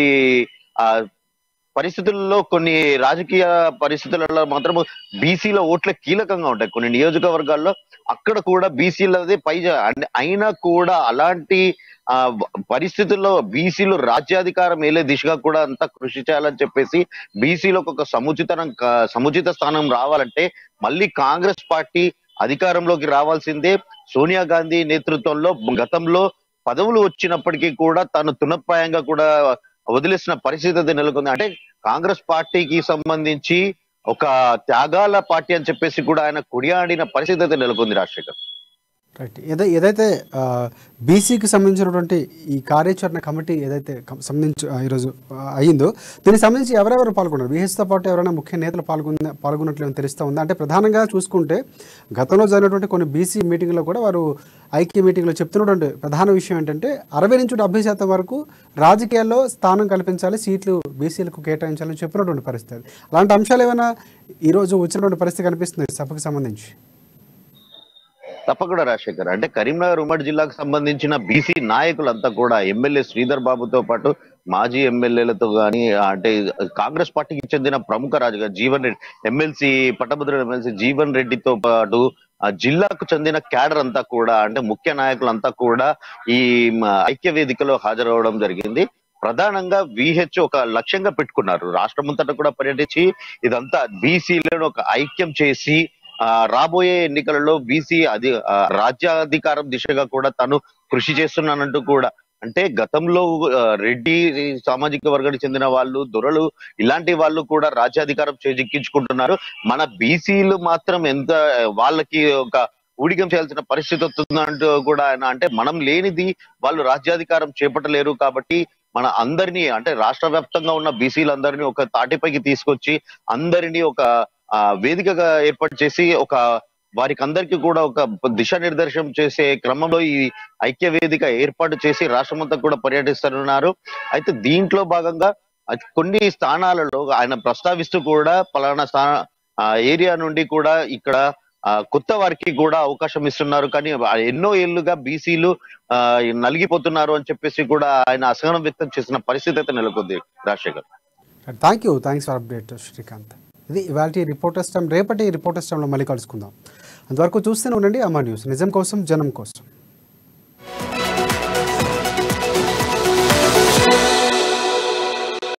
పరిస్థితుల్లో, కొన్ని రాజకీయ పరిస్థితులలో మాత్రం బీసీల ఓట్లే కీలకంగా ఉంటాయి. కొన్ని నియోజకవర్గాల్లో అక్కడ కూడా బీసీలదే అయినా కూడా అలాంటి పరిస్థితుల్లో బీసీలు రాజ్యాధికారం ఏలే దిశగా కూడా అంతా కృషి చేయాలని చెప్పేసి బీసీలకు ఒక సముచిత స్థానం రావాలంటే మళ్ళీ కాంగ్రెస్ పార్టీ అధికారంలోకి రావాల్సిందే. సోనియా గాంధీ నేతృత్వంలో గతంలో పదవులు వచ్చినప్పటికీ కూడా తాను తునప్రాయంగా కూడా వదిలేసిన పరిస్థితి నెలకొంది. అంటే కాంగ్రెస్ పార్టీకి సంబంధించి ఒక త్యాగాల పార్టీ అని చెప్పేసి కూడా ఆయన కొనియాడిన పరిస్థితి అయితే నెలకొంది. రాజశేఖర్,
రైట్. ఏదైతే బీసీకి సంబంధించినటువంటి ఈ కార్యాచరణ కమిటీ ఏదైతే సంబంధించి ఈరోజు అయ్యిందో దీనికి సంబంధించి ఎవరెవరు పాల్గొన్నారు? బీహెచ్తో పాటు ఎవరైనా ముఖ్య నేతలు పాల్గొన్నట్లు తెలుస్తూ ఉంది. అంటే ప్రధానంగా చూసుకుంటే గతంలో జరిగినటువంటి కొన్ని బీసీ మీటింగ్లో కూడా వారు ఐక్య మీటింగ్లో చెప్తున్నటువంటి ప్రధాన విషయం ఏంటంటే 60 నుంచి 70% వరకు రాజకీయాల్లో స్థానం కల్పించాలి, సీట్లు బీసీలకు కేటాయించాలని చెప్పినటువంటి పరిస్థితి. అలాంటి అంశాలు ఏమైనా ఈరోజు వచ్చినటువంటి పరిస్థితి కనిపిస్తుంది సభకు సంబంధించి?
తప్పకుండా రాజశేఖర్. అంటే కరీంనగర్ ఉమ్మడి జిల్లాకు సంబంధించిన బీసీ నాయకులంతా కూడా ఎమ్మెల్యే శ్రీధర్ బాబుతో పాటు మాజీ ఎమ్మెల్యేలతో కానీ అంటే కాంగ్రెస్ పార్టీకి చెందిన ప్రముఖ రాజుగా జీవన్ రెడ్డి, ఎమ్మెల్సీ పట్టభద్రుల ఎమ్మెల్సీ జీవన్ రెడ్డితో పాటు జిల్లాకు చెందిన క్యాడర్ అంతా కూడా అంటే ముఖ్య నాయకులంతా కూడా ఈ ఐక్య వేదికలో హాజరవడం జరిగింది. ప్రధానంగా విహెచ్ ఒక లక్ష్యంగా పెట్టుకున్నారు. రాష్ట్రమంతటా కూడా పర్యటించి ఇదంతా బీసీలను ఒక ఐక్యం చేసి రాబోయే ఎన్నికలలో బీసీ రాజ్యాధికారం దిశగా కూడా తను కృషి చేస్తున్నానంటూ కూడా అంటే గతంలో రెడ్డి సామాజిక వర్గానికి చెందిన వాళ్ళు, దొరలు ఇలాంటి వాళ్ళు కూడా రాజ్యాధికారం చేజిక్కించుకుంటున్నారు. మన బీసీలు మాత్రం ఎంత వాళ్ళకి ఒక ఊడిగం చేయాల్సిన పరిస్థితి వస్తుందంటూ కూడా ఆయన అంటే మనం లేనిది వాళ్ళు రాజ్యాధికారం చేపట్టలేరు కాబట్టి మన అందరినీ అంటే రాష్ట్ర వ్యాప్తంగా ఉన్న బీసీలందరినీ ఒక తాటిపైకి తీసుకొచ్చి అందరినీ ఒక వేదికగా ఏర్పాటు చేసి ఒక వారికి అందరికీ కూడా ఒక దిశానిర్దేశం చేసే క్రమంలో ఈ ఐక్య వేదిక ఏర్పాటు చేసి రాష్ట్రమంతా కూడా పర్యటిస్తున్నారు. అయితే దీంట్లో భాగంగా కొన్ని స్థానాలలో ఆయన ప్రస్తావిస్తూ కూడా పలానా ఏరియా నుండి కూడా ఇక్కడ కొత్త వారికి కూడా అవకాశం ఇస్తున్నారు, కానీ ఎన్నో ఏళ్లుగా బీసీలు నలిగిపోతున్నారు అని చెప్పేసి కూడా ఆయన అసహనం వ్యక్తం చేసిన పరిస్థితి అయితే నెలకొంది. Rajasekhar,
thanks for update Srikanth. ఇది ఇవాళ రిపోర్టర్స్ టైం. రేపటి రిపోర్టర్స్ టైంలో మళ్ళీ కలుసుకుందాం. అంతవరకు చూస్తూనే ఉండండి అమర్ న్యూస్, నిజం కోసం జనం కోసం.